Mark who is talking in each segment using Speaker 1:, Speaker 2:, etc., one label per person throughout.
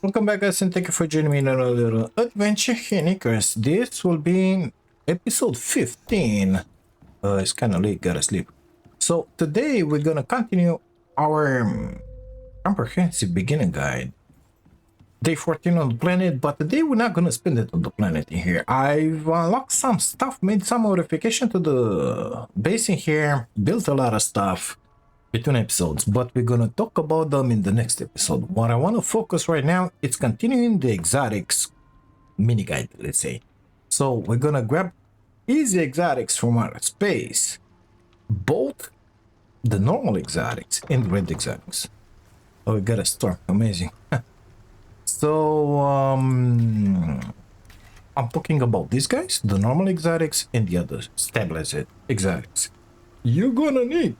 Speaker 1: Welcome back, guys, and thank you for joining me in another little adventure here in Icarus. This will be episode 15. It's kind of late, gotta sleep. So today we're gonna continue our comprehensive beginning guide. Day 14 on the planet, but today we're not gonna spend it on the planet in here. I've unlocked some stuff, made some modification to the base in here, built a lot of stuff between episodes, but we're gonna talk about them in the next episode. What I want to focus right now is continuing the exotics mini guide, let's say. So we're gonna grab easy exotics from outer space, both the normal exotics and red exotics. Oh, we got a storm, amazing. So I'm talking about these guys, the normal exotics and the other stabilized exotics. You're gonna need,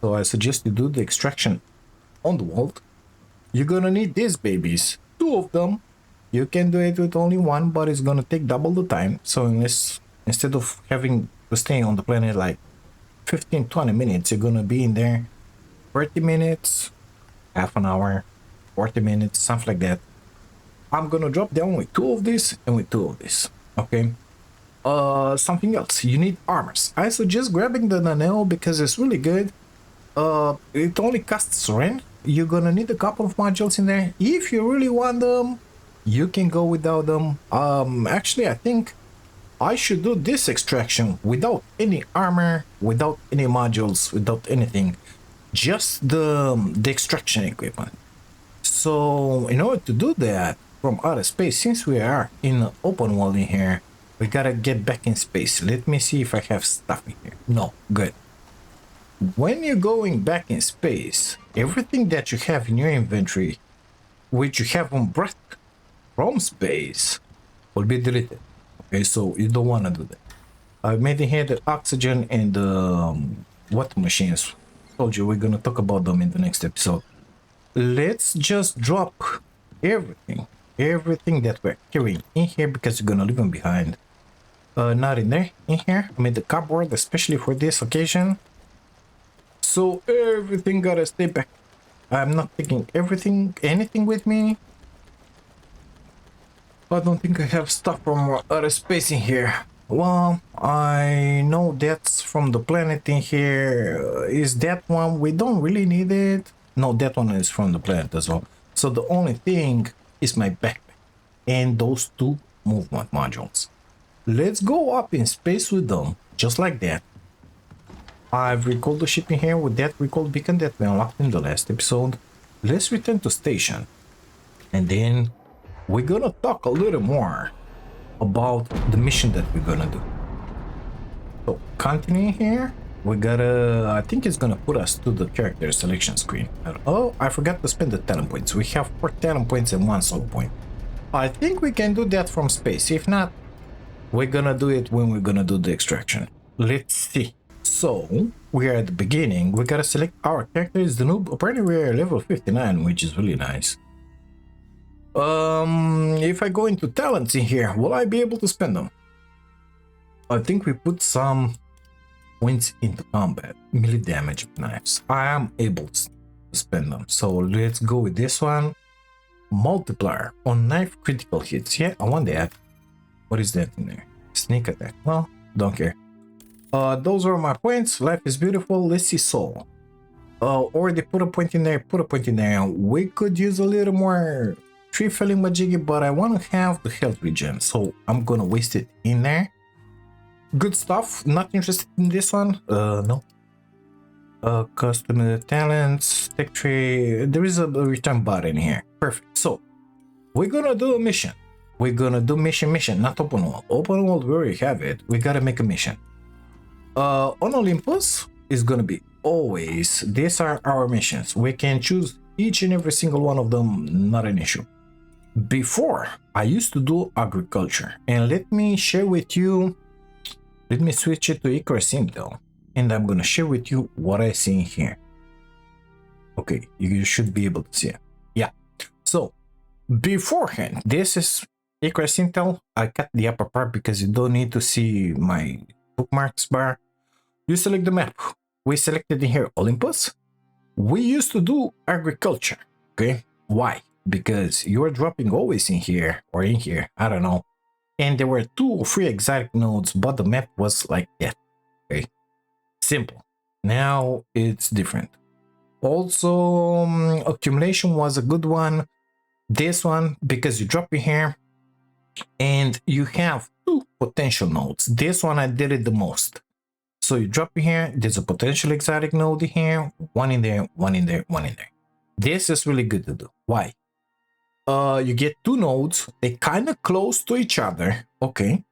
Speaker 1: so I suggest you do the extraction on the world. You're gonna need these babies, 2 of them. You can do it with only 1, but it's gonna take double the time. So instead of having to stay on the planet like 15-20 minutes, you're gonna be in there 30 minutes, half an hour, 40 minutes, something like that. I'm gonna drop down with 2 of this and with 2 of this. Okay. Something else, you need armors. I suggest grabbing the Nanel because it's really good. It only costs rent. You're gonna need a couple of modules in there. If you really want them, you can go without them. Actually, I think I should do this extraction without any armor, without any modules, without anything, just the extraction equipment. So in order to do that from outer space, since we are in the open world in here, we gotta get back in space. Let me see if I have stuff in here. No, good. When you're going back in space, everything that you have in your inventory, which you have on brought from space, will be deleted. Okay, so you don't want to do that. I made in here the oxygen and the water machines. Told you we're gonna talk about them in the next episode. Let's just drop everything that we're carrying in here because you're gonna leave them behind. Not in there, in here. I made the cupboard especially for this occasion. So everything gotta stay back. I'm not taking anything with me. I don't think I have stuff from outer space in here. Well, I know that's from the planet in here. Is that one? We don't really need it. No, that one is from the planet as well. So the only thing is my backpack and those 2 movement modules. Let's go up in space with them, just like that. I've recalled the ship in here with that recall beacon that we unlocked in the last episode. Let's return to station. And then we're gonna talk a little more about the mission that we're gonna do. So continuing here, we gotta, I think it's gonna put us to the character selection screen. Oh, I forgot to spend the talent points. We have 4 talent points and 1 soul point. I think we can do that from space. If not, we're gonna do it when we're gonna do the extraction. Let's see. So we are at the beginning. We gotta select our character is the noob. Apparently we are level 59, which is really nice. If I go into talents in here, will I be able to spend them? I think we put some points into combat, melee damage knives. I am able to spend them. So let's go with this one. Multiplier on knife critical hits. Yeah, I want that. What is that in there? Sneak attack. Well, don't care. Those are my points. Life is beautiful. Let's see soul. Already put a point in there. Put a point in there. We could use a little more tree felling majiggy, but I want to have the health regen, so I'm gonna waste it in there. Good stuff. Not interested in this one. No. Custom talents, tech tree. There is a return button here. Perfect. So we're gonna do a mission. We're gonna do mission, not open world. Open world, we already have it. We gotta make a mission. On Olympus is gonna be always. These are our missions. We can choose each and every single one of them. Not an issue. Before, I used to do agriculture, and let me share with you. Let me switch it to Icarus-Intel, and I'm gonna share with you what I see in here. Okay, you should be able to see it. Yeah. So beforehand, this is Icarus-Intel. I cut the upper part because you don't need to see my bookmarks bar. You select the map. We selected in here Olympus. We used to do agriculture. Okay, why? because you are dropping always in here or in here, I don't know. And there were 2 or 3 exotic nodes, but the map was like that. Okay, simple. Now it's different. Also, accumulation was a good one. This one, because you drop in here and you have 2 potential nodes. This one I did it the most. So you drop in here, there's a potential exotic node in here, one in there, one in there, one in there. This is really good to do. Why? You get 2 nodes, they kind of close to each other, okay?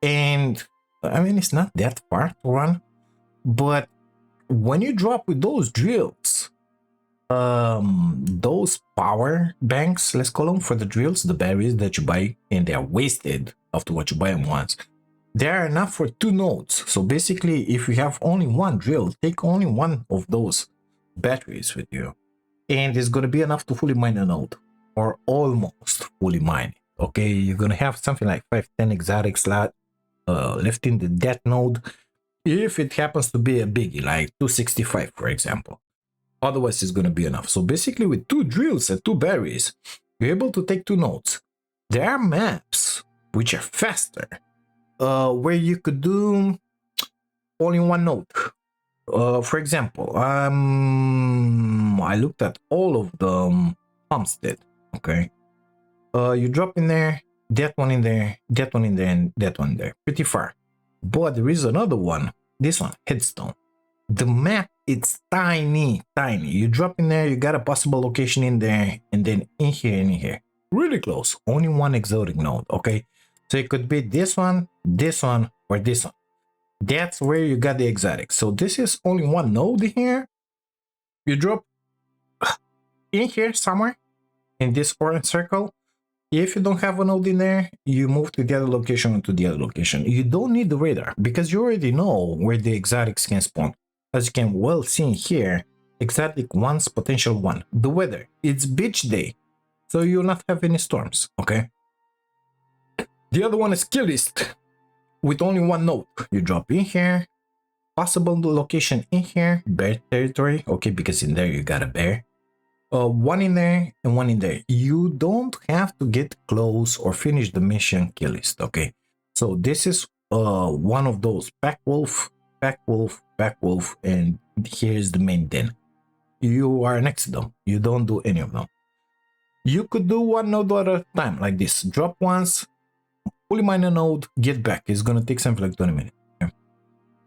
Speaker 1: And I mean, it's not that far to run, but when you drop with those drills, those power banks, let's call them, for the drills, the batteries that you buy, and they are wasted after what you buy them once. They are enough for 2 nodes. So basically, if you have only 1 drill, take only 1 of those batteries with you, and it's going to be enough to fully mine a node, or almost fully mine it. Okay, you're going to have something like 5-10 exotic slot left in that node, if it happens to be a biggie, like 265, for example. Otherwise, it's going to be enough. So basically, with 2 drills and 2 batteries, you're able to take 2 nodes. There are maps which are faster, where you could do only 1 node. For example, I looked at all of the Homestead. Okay, you drop in there, that one in there, that one in there, and that one there. Pretty far. But there is another one. This one, Headstone. The map, it's tiny, tiny. You drop in there, you got a possible location in there, and then in here and in here. Really close. Only 1 exotic node, okay? So it could be this one, or this one. That's where you got the exotic. So this is only 1 node here. You drop in here somewhere, in this orange circle. If you don't have a node in there, you move to the other location or to the other location. You don't need the radar, because you already know where the exotics can spawn. As you can well see in here, exotic 1's potential 1. The weather, it's beach day, so you'll not have any storms, okay? The other one is kill list, with only 1 node. You drop in here, possible location in here, bear territory, okay, because in there you got a bear. 1 in there and 1 in there. You don't have to get close or finish the mission kill list, okay? So this is one of those pack wolf, and here's the main den. You are next to them. You don't do any of them. You could do 1 node at a time, like this. Drop once, fully mine a node, get back. It's gonna take something like 20 minutes. Okay?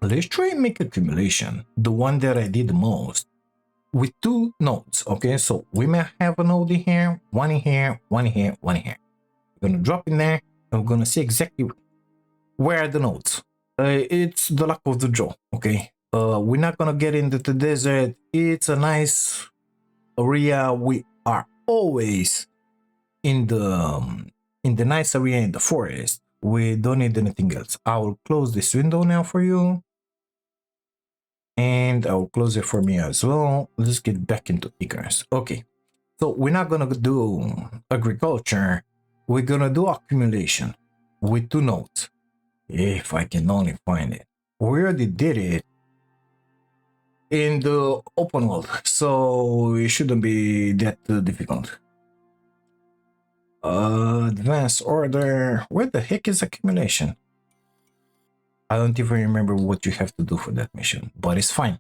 Speaker 1: Let's try and make accumulation, the one that I did the most, with 2 nodes. Okay, so we may have a node in here, 1 in here, 1 in here, 1 in here. We're gonna drop in there, and we're gonna see exactly where are the nodes. It's the luck of the draw. Okay, we're not gonna get into the desert. It's a nice area. We are always in the nice area in the forest. We don't need anything else. I will close this window now for you. And I'll close it for me as well. Let's get back into Icarus. Okay, so we're not gonna do agriculture. We're gonna do accumulation with 2 nodes. If I can only find it. We already did it in the open world, so it shouldn't be that difficult. Advanced order. Where the heck is accumulation? I don't even remember what you have to do for that mission, but it's fine.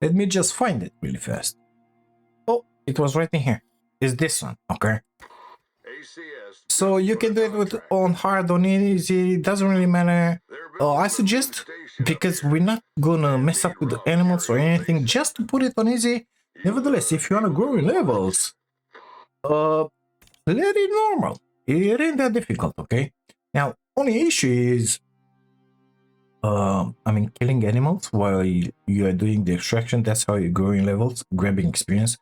Speaker 1: Let me just find it really fast. Oh, it was right in here. It's this one, okay? So you can do it with on hard, on easy, it doesn't really matter. I suggest, because we're not gonna mess up with the animals or anything, just to put it on easy. Nevertheless, if you wanna grow in levels, let it normal. It ain't that difficult, okay? Now, only issue is I mean, killing animals while you are doing the extraction. That's how you grow in levels, grabbing experience.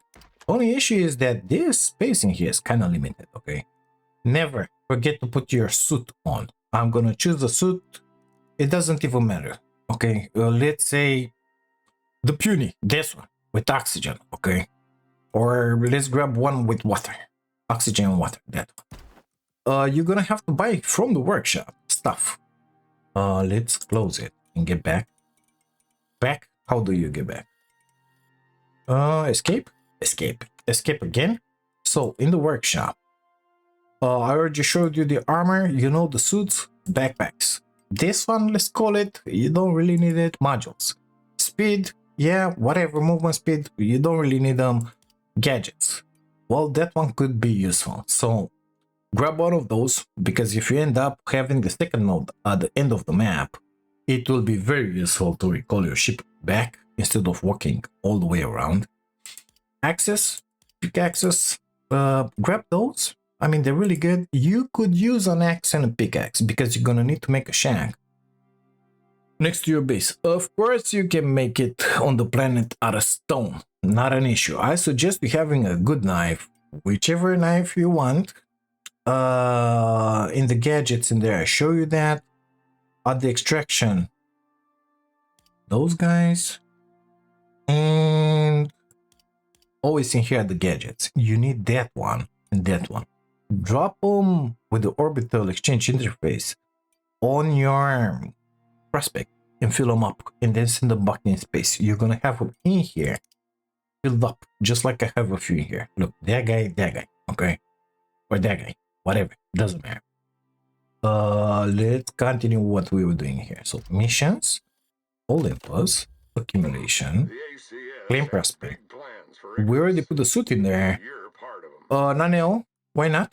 Speaker 1: Only issue is that this spacing here is kind of limited, okay? Never forget to put your suit on. I'm gonna choose the suit. It doesn't even matter, okay? Let's say the puny, this one with oxygen, okay? Or let's grab one with water, oxygen and water, that one. You're gonna have to buy from the workshop stuff. Let's close it and get back. Back? How do you get back? Escape? Escape. Escape again. So in the workshop, I already showed you the armor, you know, the suits, backpacks. This one, let's call it, you don't really need it, modules. Speed, yeah, whatever, movement speed, you don't really need them. Gadgets, well, that one could be useful. So grab one of those, because if you end up having the second node at the end of the map, it will be very useful to recall your ship back instead of walking all the way around. Axes, pickaxes, grab those. I mean, they're really good. You could use an axe and a pickaxe because you're gonna need to make a shack next to your base. Of course, you can make it on the planet out of stone. Not an issue. I suggest you having a good knife, whichever knife you want. In the gadgets in there, I show you that. At the extraction, those guys. And always in here, the gadgets. You need that one and that one. Drop them with the orbital exchange interface on your prospect and fill them up, and then send them back in space. You're gonna have them in here filled up, just like I have a few in here. Look, that guy, okay, or that guy, whatever, doesn't matter. Let's continue what we were doing here. So missions, Olympus, accumulation, claim prospect. We already put the suit in there. Nanel, why not?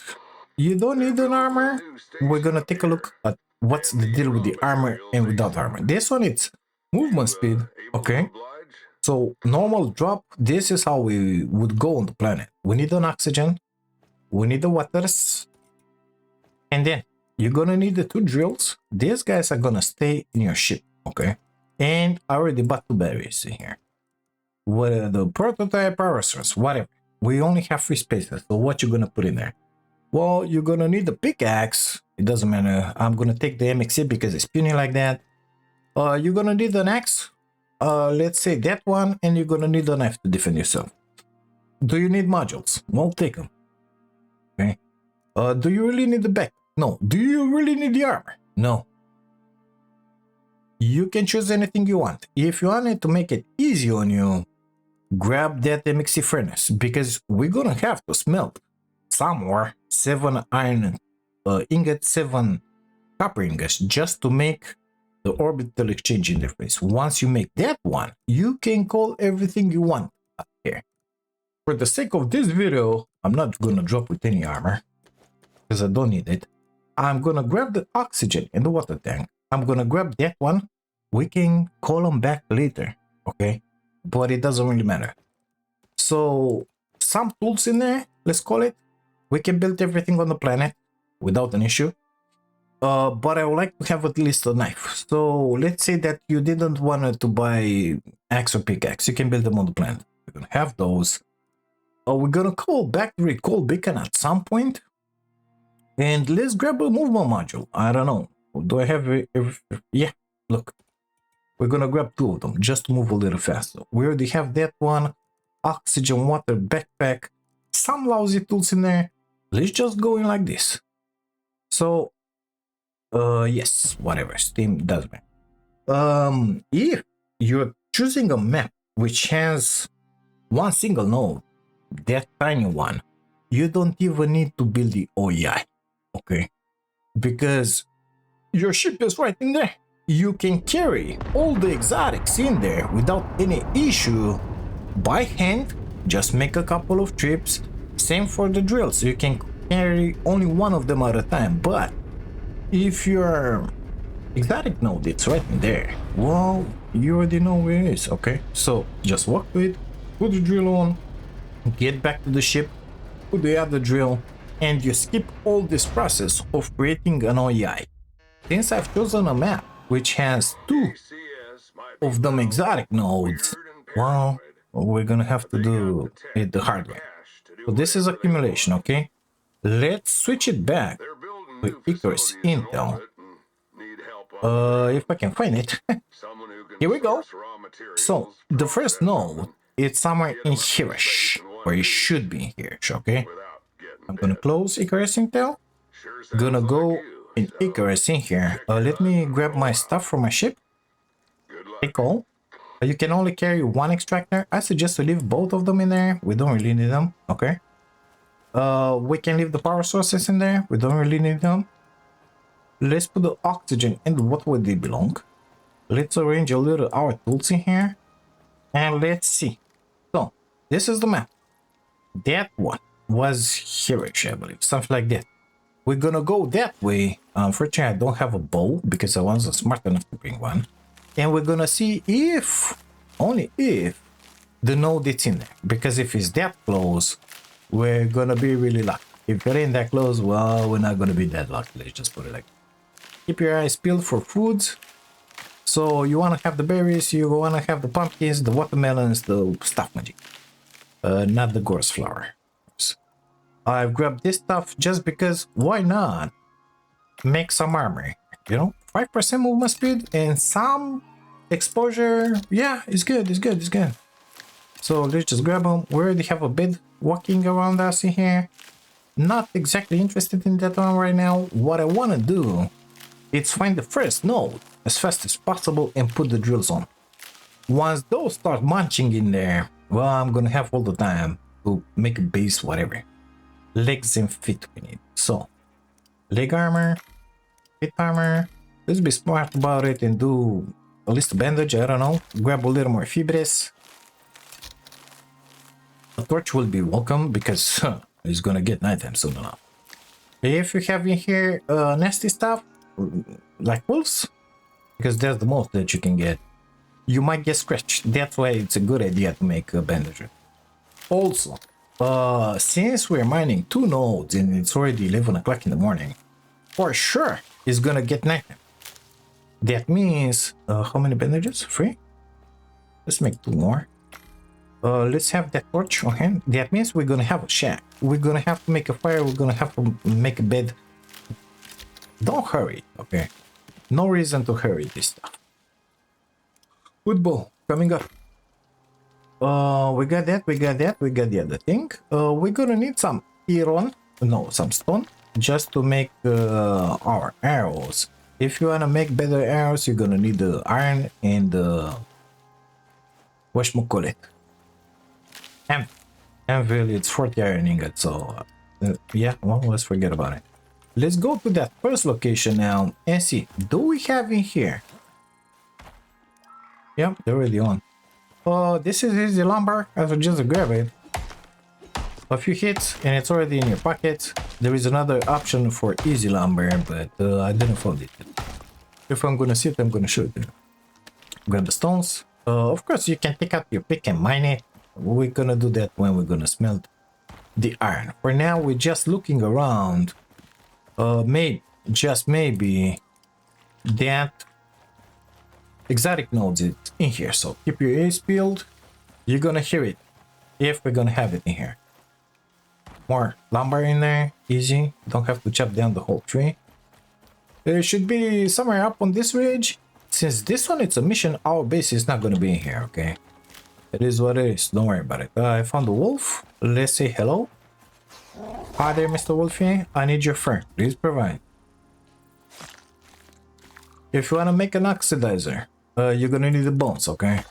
Speaker 1: You don't need an armor. We're gonna take a look at what's the deal with the armor and without armor. This one, it's movement speed, okay? So normal drop, this is how we would go on the planet. We need an oxygen, we need the waters, and then you're gonna need the 2 drills. These guys are gonna stay in your ship, okay? And I already bought 2 batteries in here. What the prototype power source, whatever. We only have 3 spaces, so what you gonna put in there? Well, you're gonna need the pickaxe. It doesn't matter. I'm gonna take the MXC because it's puny like that. You're gonna need an axe. Let's say that one, and you're gonna need a knife to defend yourself. Do you need modules? Well, take them. Okay. Do you really need the back? No. Do you really need the armor? No. You can choose anything you want. If you wanted to make it easy on you, grab that MXC furnace, because we're gonna have to smelt some more 7 iron ingots, 7 copper ingots, just to make the orbital exchange interface. Once you make that one, you can call everything you want up here. For the sake of this video, I'm not gonna drop with any armor because I don't need it. I'm gonna grab the oxygen in the water tank. I'm gonna grab that one. We can call them back later, okay? But it doesn't really matter. So some tools in there, let's call it. We can build everything on the planet without an issue. But I would like to have at least a knife. So let's say that you didn't want to buy axe or pickaxe. You can build them on the planet. We're gonna have those. We're gonna call back the recall beacon at some point. And let's grab a movement module. I don't know. Do I have it? Yeah, look. We're gonna grab 2 of them just to move a little faster. We already have that one. Oxygen, water, backpack. Some lousy tools in there. Let's just go in like this. So, yes, whatever. Steam does matter. If you're choosing a map which has one single node, that tiny one, you don't even need to build the OEI, okay? Because your ship is right in there. You can carry all the exotics in there without any issue by hand. Just make a couple of trips. Same for the drills. You can carry only one of them at a time. But if your exotic node it's right in there, well, you already know where it is, okay? So just walk to it, put the drill on, get back to the ship, put the other drill, and you skip all this process of creating an OEI. Since I've chosen a map which has 2 of them exotic nodes, well, we're gonna have to do it the hard way. So this is accumulation, okay? Let's switch it back to Icarus Intel. If I can find it. Here we go. So the first node, it's somewhere in here-ish, or it should be here, okay? I'm gonna close Icarus Intel. Gonna go in Icarus in here. Let me grab my stuff from my ship. Take all. You can only carry 1 extractor. I suggest to leave both of them in there. We don't really need them, okay? We can leave the power sources in there. We don't really need them. Let's put the oxygen and what would they belong. Let's arrange a little our tools in here. And let's see. So, this is the map. That one was here, I believe. Something like that. We're gonna go that way. Unfortunately, I don't have a bow because I wasn't smart enough to bring one. And we're gonna see if, only if, the node is in there. Because if it's that close, we're gonna be really lucky. If it ain't that close, well, we're not gonna be that lucky. Let's just put it like that. Keep your eyes peeled for foods. So you wanna have the berries, you wanna have the pumpkins, the watermelons, the stuff magic. Not the gorse flower. I've grabbed this stuff just because why not make some armor, you know, 5% movement speed and some exposure. Yeah, it's good, it's good, it's good. So let's just grab them. We already have a bed walking around us in here. Not exactly interested in that one right now. What I want to do is find the first node as fast as possible and put the drills on. Once those start munching in there, well, I'm gonna have all the time to make a base, whatever. Legs and feet we need. So, leg armor, feet armor. Let's be smart about it and do at least a bandage, I don't know. Grab a little more fibres. A torch will be welcome because it's gonna get nighttime soon enough. If you have in here nasty stuff, like wolves, because that's the most that you can get, you might get scratched. That's why it's a good idea to make a bandage. Also, since we're mining 2 nodes and it's already 11 o'clock in the morning, for sure it's gonna get nighttime. That means, how many bandages? 3? Let's make 2 more. Let's have that torch on hand. That means we're gonna have a shack. We're gonna have to make a fire. We're gonna have to make a bed. Don't hurry, okay? No reason to hurry this stuff. Football coming up. We got that, we got that, we got the other thing. We're gonna need some iron, no, some stone, just to make our arrows. If you wanna make better arrows, you're gonna need the iron and the whatchamacallit. Anvil, it's 40 iron ingots, so yeah, well, let's forget about it. Let's go to that first location now and see, do we have in here? Yep, they're already on. This is easy lumber. I will just grab it. A few hits and it's already in your pocket. There is another option for easy lumber, but I didn't find it. If I'm gonna see it, I'm gonna show it. Grab the stones. Of course, you can take out your pick and mine it. We're gonna do that when we're gonna smelt the iron. For now, we're just looking around. Maybe, just maybe, that exotic nodes is in here, so keep your ears peeled. You're gonna hear it if we're gonna have it in here. More lumber in there, easy. Don't have to chop down the whole tree. It should be somewhere up on this ridge. Since this one it's a mission, our base is not gonna be in here, okay? It is what it is, don't worry about it. I found a wolf. Let's say hello. Hi there, Mr. Wolfie. I need your fur. Please provide. If you wanna make an oxidizer, you're gonna need the bones, okay?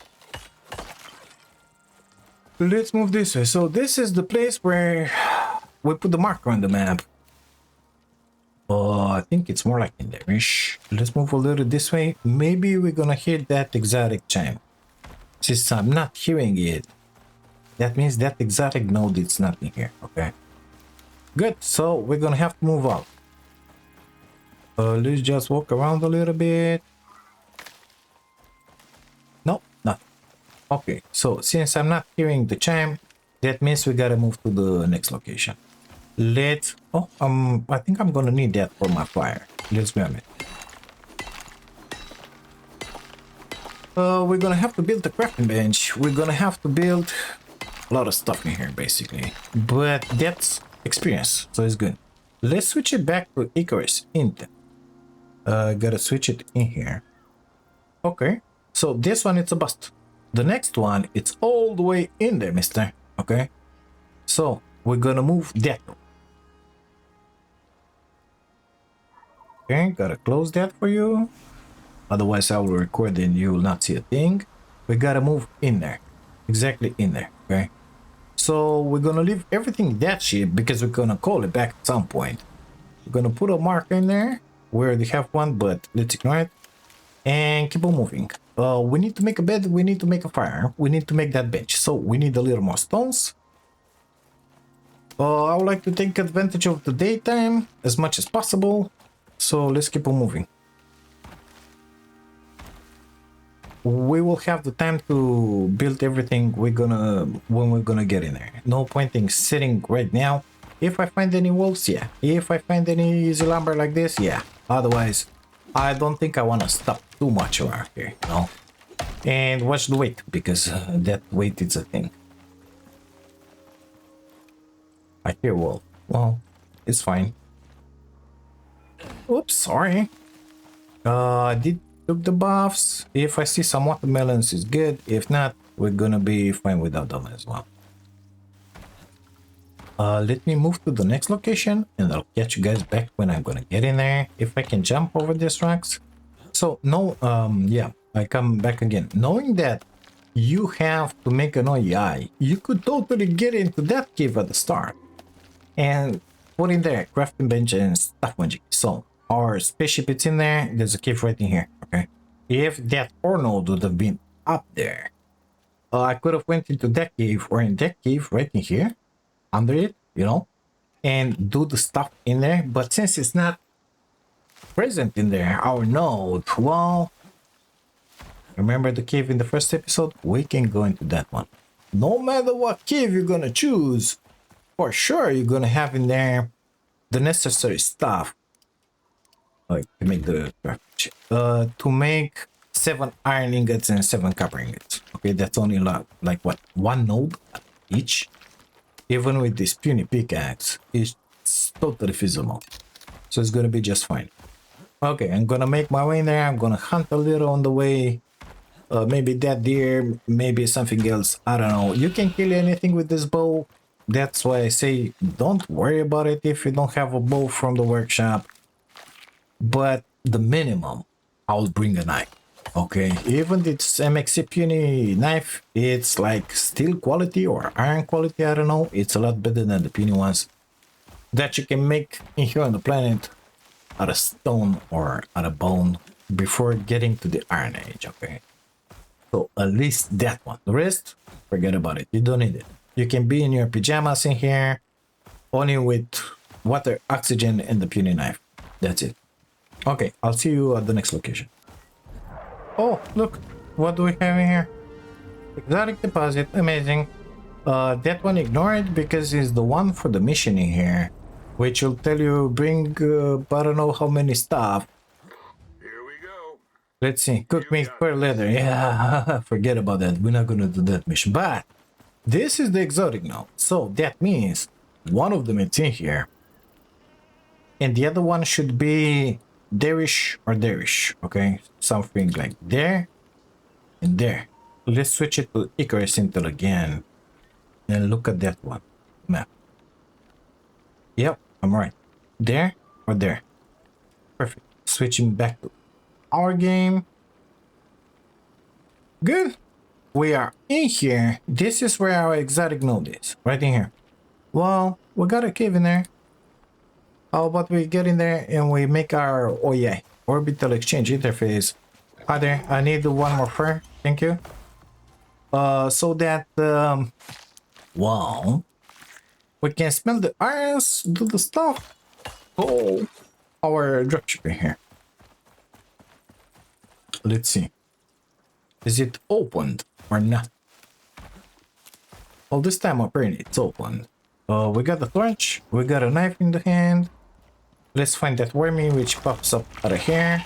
Speaker 1: Let's move this way. So this is the place where we put the marker on the map. I think it's more like in there-ish. Let's move a little this way. Maybe we're gonna hear that exotic chime. Since I'm not hearing it, that means that exotic node is not in here, okay? Good, so we're gonna have to move out. Let's just walk around a little bit. No, nothing. Okay, so since I'm not hearing the chime, that means we gotta move to the next location. Let's, I think I'm gonna need that for my fire. Let's grab it. We're gonna have to build a crafting bench. We're gonna have to build a lot of stuff in here, basically. But that's experience, so it's good. Let's switch it back to Icarus Intent. Gotta switch it in here. Okay, so this one, it's a bust. The next one, it's all the way in there, mister. Okay, so we're gonna move that. Okay, gotta close that for you. Otherwise, I will record and you will not see a thing. We gotta move in there. Exactly in there, okay? So we're gonna leave everything that ship because we're gonna call it back at some point. We're gonna put a marker in there. We already have one, but let's ignore it. And keep on moving. We need to make a bed, we need to make a fire, we need to make that bench. So we need a little more stones. I would like to take advantage of the daytime as much as possible. So let's keep on moving. We will have the time to build everything when we're gonna get in there. No point in sitting right now. If I find any wolves, yeah. If I find any easy lumber like this, yeah. Otherwise, I don't think I want to stop too much around here, you know. And watch the weight, because that weight is a thing. I hear wolf. Well, it's fine. Oops, sorry. I did took the buffs. If I see some watermelons, is good. If not, we're gonna be fine without them as well. Let me move to the next location and I'll catch you guys back when I'm gonna get in there. If I can jump over these rocks. So no, yeah, I come back again. Knowing that you have to make an OEI, you could totally get into that cave at the start and put in there crafting bench and stuff magic. So our spaceship is in there. There's a cave right in here. Okay, if that ore node would have been up there, I could have went into that cave or in that cave right in here under it, you know, and do the stuff in there. But since it's not present in there, our node, well, remember the cave in the first episode? We can go into that one. No matter what cave you're gonna choose, for sure you're gonna have in there the necessary stuff, like to make the to make 7 iron ingots and 7 copper ingots. Okay, that's only like what, 1 node each. Even with this puny pickaxe, it's totally feasible. So it's gonna be just fine. Okay, I'm gonna make my way in there. I'm gonna hunt a little on the way. Maybe that deer, maybe something else. I don't know. You can kill anything with this bow. That's why I say don't worry about it if you don't have a bow from the workshop. But the minimum, I'll bring a knife. Okay, even this MXC puny knife, it's like steel quality or iron quality, I don't know. It's a lot better than the puny ones that you can make in here on the planet out of stone or out of bone before getting to the Iron Age, okay? So at least that one. The rest, forget about it. You don't need it. You can be in your pajamas in here, only with water, oxygen, and the puny knife. That's it. Okay, I'll see you at the next location. Oh, look, what do we have in here? Exotic deposit, amazing. That one ignore it because it's the one for the mission in here, which will tell you bring I don't know how many stuff.
Speaker 2: Here we go.
Speaker 1: Let's see, cook meat per leather. Yeah, forget about that. We're not gonna do that mission. But this is the exotic now, so that means one of them is in here, and the other one should be Darish or Darish, okay? Something like there and there. Let's switch it to Icarus-Beginner again and look at that one map. Yep, I'm right. There or there. Perfect. Switching back to our game. Good. We are in here. This is where our exotic node is, right in here. Well, we got a cave in there. How about we get in there and we make our, oh yeah, orbital exchange interface. Hi there, I need one more fur, thank you. So that, well, we can smell the irons, do the stuff. Oh, our dropshipper here. Let's see. Is it opened or not? Well, this time apparently it's open. We got the torch, we got a knife in the hand. Let's find that wormy which pops up out of here.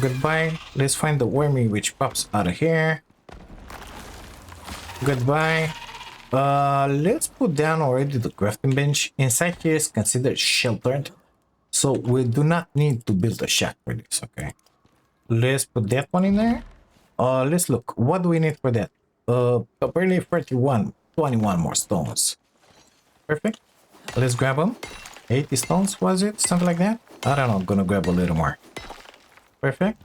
Speaker 1: Goodbye. Let's find the wormy which pops out of here. Goodbye. Let's put down already the crafting bench. Inside here is considered sheltered, so we do not need to build a shack for this, okay? Let's put that one in there. Let's look. What do we need for that? Apparently 21 more stones. Perfect. Let's grab them. 80 stones, was it? Something like that? I don't know. I'm gonna grab a little more. Perfect.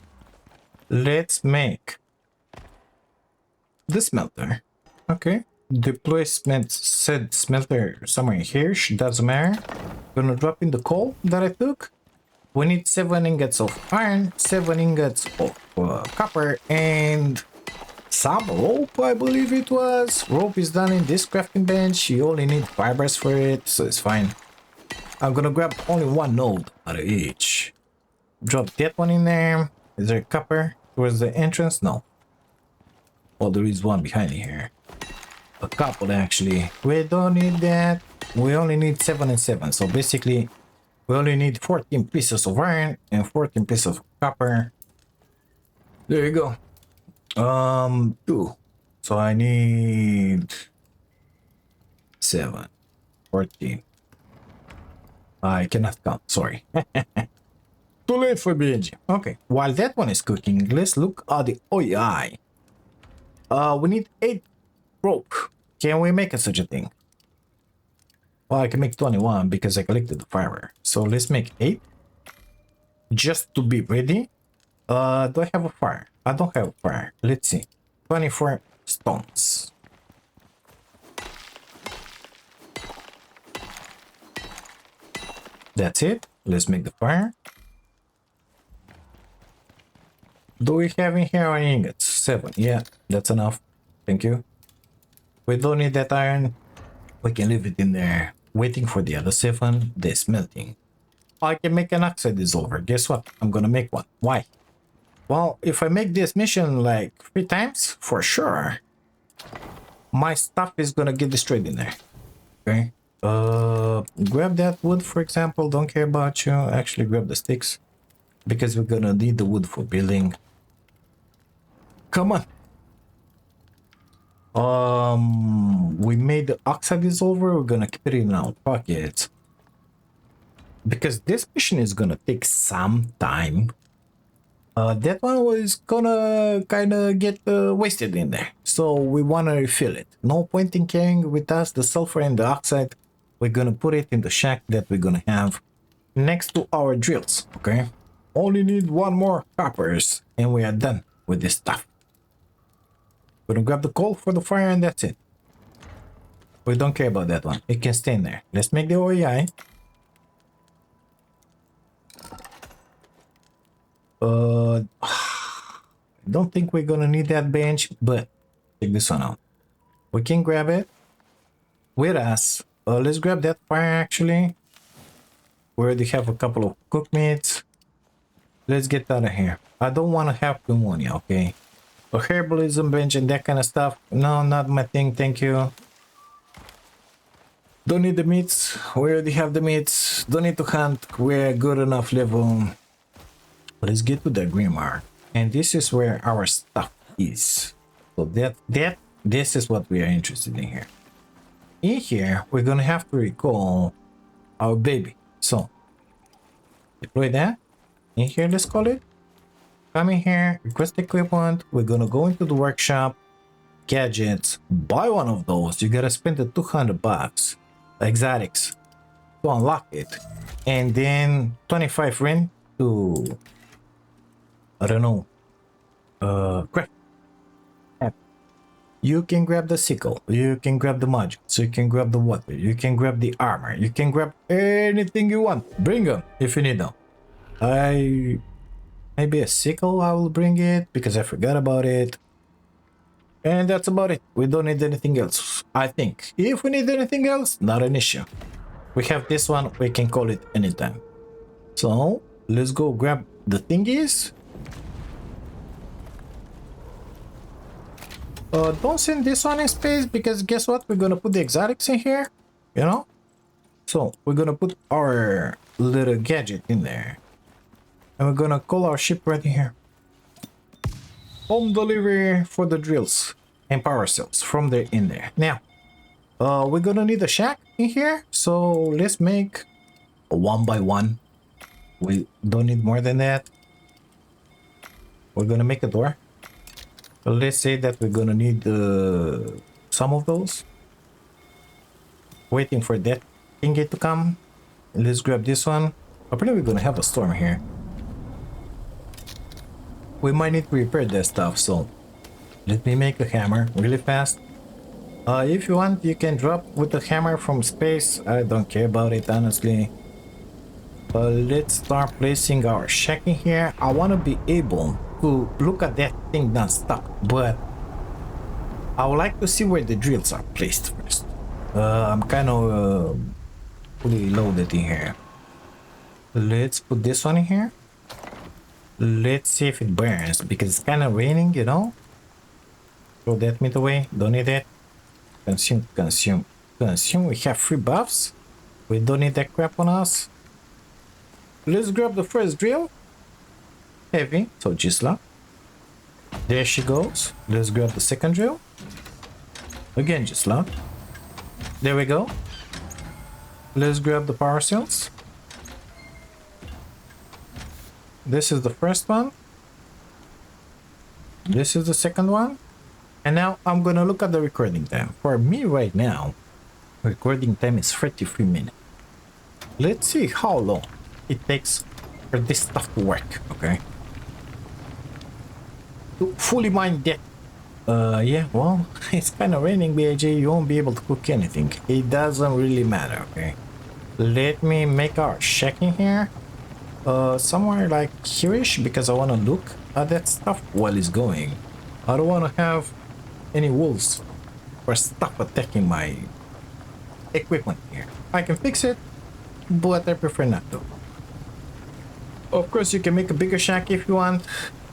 Speaker 1: Let's make the smelter. Okay. Deploy said smelter somewhere here. Doesn't matter. Gonna drop in the coal that I took. We need 7 ingots of iron, 7 ingots of copper, and some rope, I believe it was. Rope is done in this crafting bench. You only need fibers for it, so it's fine. I'm gonna grab only 1 node out of each. Drop that one in there. Is there copper towards the entrance? No. Oh, there is one behind here. A couple, actually. We don't need that. We only need 7 and 7. So basically, we only need 14 pieces of iron and 14 pieces of copper. There you go. 2. So I need 7, 14. I cannot count, sorry. Too late for binge. Okay, while that one is cooking, let's look at the OI. We need 8 rope. Can we make such a thing? Well, I can make 21 because I collected the fiber. So let's make 8. Just to be ready. Do I have a fire? I don't have a fire. Let's see. 24 stones. That's it. Let's make the fire. Do we have in here any ingots? 7. Yeah, that's enough. Thank you. We don't need that iron. We can leave it in there, waiting for the other 7. They're smelting. I can make an oxide dissolver. Guess what? I'm gonna make one. Why? Well, if I make this mission like 3 times, for sure, my stuff is gonna get destroyed in there. Okay. Grab that wood, for example. Don't care about you. Actually, grab the sticks because we're gonna need the wood for building. Come on. We made the oxide dissolver. We're gonna keep it in our pockets because this mission is gonna take some time. That one was gonna kind of get wasted in there, so we want to refill it. No point in carrying with us the sulfur and the oxide. We're gonna put it in the shack that we're gonna have next to our drills. Okay, only need 1 more coppers and we are done with this stuff. We're gonna grab the coal for the fire and that's it. We don't care about that one. It can stay in there. Let's make the OEI. Don't think we're gonna need that bench, but check this one out. We can grab it with us. Let's grab that fire actually. We already have a couple of cooked meats. Let's get out of here. I don't want to have pneumonia, okay? A herbalism bench and that kind of stuff. No, not my thing, thank you. Don't need the meats. We already have the meats. Don't need to hunt. We're good enough level. Let's get to the Grimoire. And this is where our stuff is. So this is what we are interested in here. In here, we're gonna have to recall our baby. So, deploy that. In here, let's call it. Come in here, request equipment. We're gonna go into the workshop. Gadgets. Buy one of those. You gotta spend the 200 bucks. Exotics. To unlock it. And then 25 rent to... I don't know. Crap. You can grab the sickle. You can grab the modules. You can grab the water. You can grab the armor. You can grab anything you want. Bring them if you need them. Maybe a sickle, I will bring it because I forgot about it. And that's about it. We don't need anything else, I think. If we need anything else, not an issue. We have this one. We can call it anytime. So, let's go grab the thingies. Don't send this one in space because guess what? We're gonna put the exotics in here, you know? So we're gonna put our little gadget in there. And we're gonna call our ship right here. Home delivery for the drills and power cells from there in there. Now, we're gonna need a shack in here. So let's make a 1x1. We don't need more than that. We're gonna make a door. Let's say that we're gonna need some of those. Waiting for that thingy to come. Let's grab this one. Apparently we're gonna have a storm here. We might need to repair that stuff, so let me make a hammer really fast. If you want, you can drop with the hammer from space. I don't care about it, honestly. Let's start placing our shack in here. I want to be able to look at that thing non-stop, but I would like to see where the drills are placed first. I'm kind of fully loaded in here. Let's put this one in here. Let's see if it burns, because it's kind of raining, you know. Throw that meat away. Don't need it. Consume, consume, consume. We have 3 buffs. We don't need that crap on us. Let's grab the first drill. Heavy, so Gisla. There she goes. Let's grab the second drill. Again, Gisla. There we go. Let's grab the power cells. This is the first one. This is the second one. And now I'm gonna look at the recording time. For me right now, recording time is 33 minutes. Let's see how long it takes for this stuff to work, okay? To fully mine that. Yeah, well, it's kind of raining, BAJ. You won't be able to cook anything. It doesn't really matter, okay? Let me make our shack in here. Somewhere like here-ish, because I want to look at that stuff while it's going. I don't want to have any wolves or stuff attacking my equipment here. I can fix it, but I prefer not to. Of course, you can make a bigger shack if you want.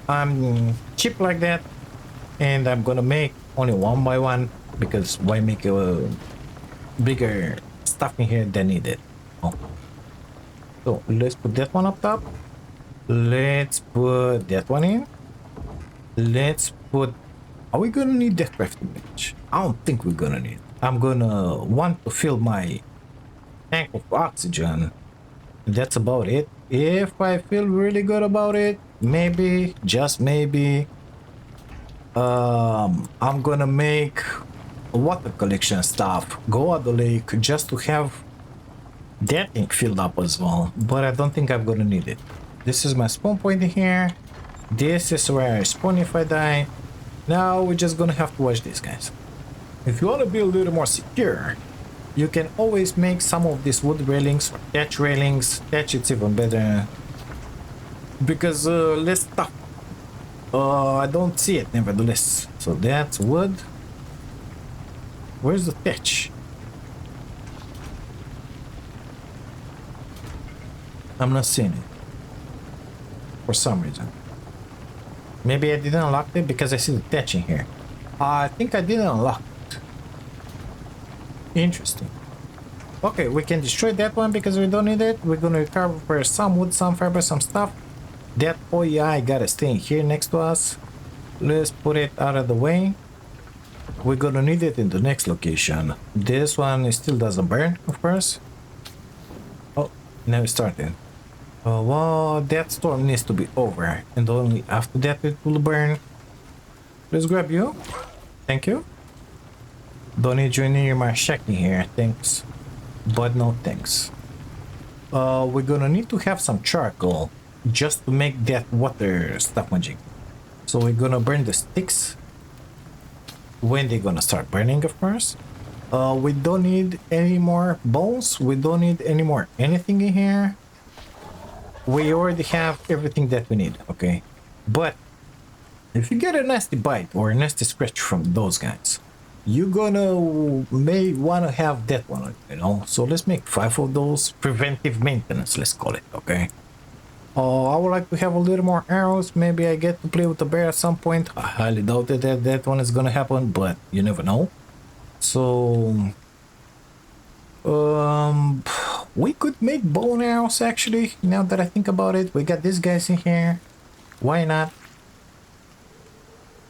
Speaker 1: I'm cheap like that, and I'm gonna make only 1 by 1, because why make a bigger stuff in here than needed? Oh. So let's put that one up top. Let's put that one in. Let's put... Are we gonna need that crafting bench? I don't think we're gonna need. I'm gonna want to fill my tank of oxygen. That's about it. If I feel really good about it, maybe, just maybe, I'm gonna make water collection stuff. Go at the lake just to have that thing filled up as well. But I don't think I'm gonna need it. This is my spawn point in here. This is where I spawn if I die. Now we're just gonna have to watch this, guys. If you want to be a little more secure, you can always make some of these wood railings or thatch railings. Thatch, it's even better, because less stuff. I don't see it nevertheless. So that's wood. Where's the thatch? I'm not seeing it for some reason. Maybe I didn't unlock it because I see the thatch in here. I think I didn't unlock it. Interesting. Okay, we can destroy that one because we don't need it. We're gonna recover some wood, some fiber, some stuff. That OEI gotta stay in here next to us. Let's put it out of the way. We're gonna need it in the next location. This one still doesn't burn, of course. Oh, now it's starting. Well, that storm needs to be over, and only after that it will burn. Let's grab you. Thank you. Don't need you near my shack in here, thanks. But no thanks. We're gonna need to have some charcoal just to make that water stuff magic. So we're gonna burn the sticks when they're gonna start burning, of course. We don't need any more bones. We don't need any more anything in here. We already have everything that we need, okay? But if you get a nasty bite or a nasty scratch from those guys, you're gonna may want to have that one, you know? So let's make 5 of those. Preventive maintenance, let's call it, okay? I would like to have a little more arrows. Maybe I get to play with the bear at some point. I highly doubt that that one is gonna happen, but you never know. So we could make bow and arrows, actually, now that I think about it. We got these guys in here. Why not?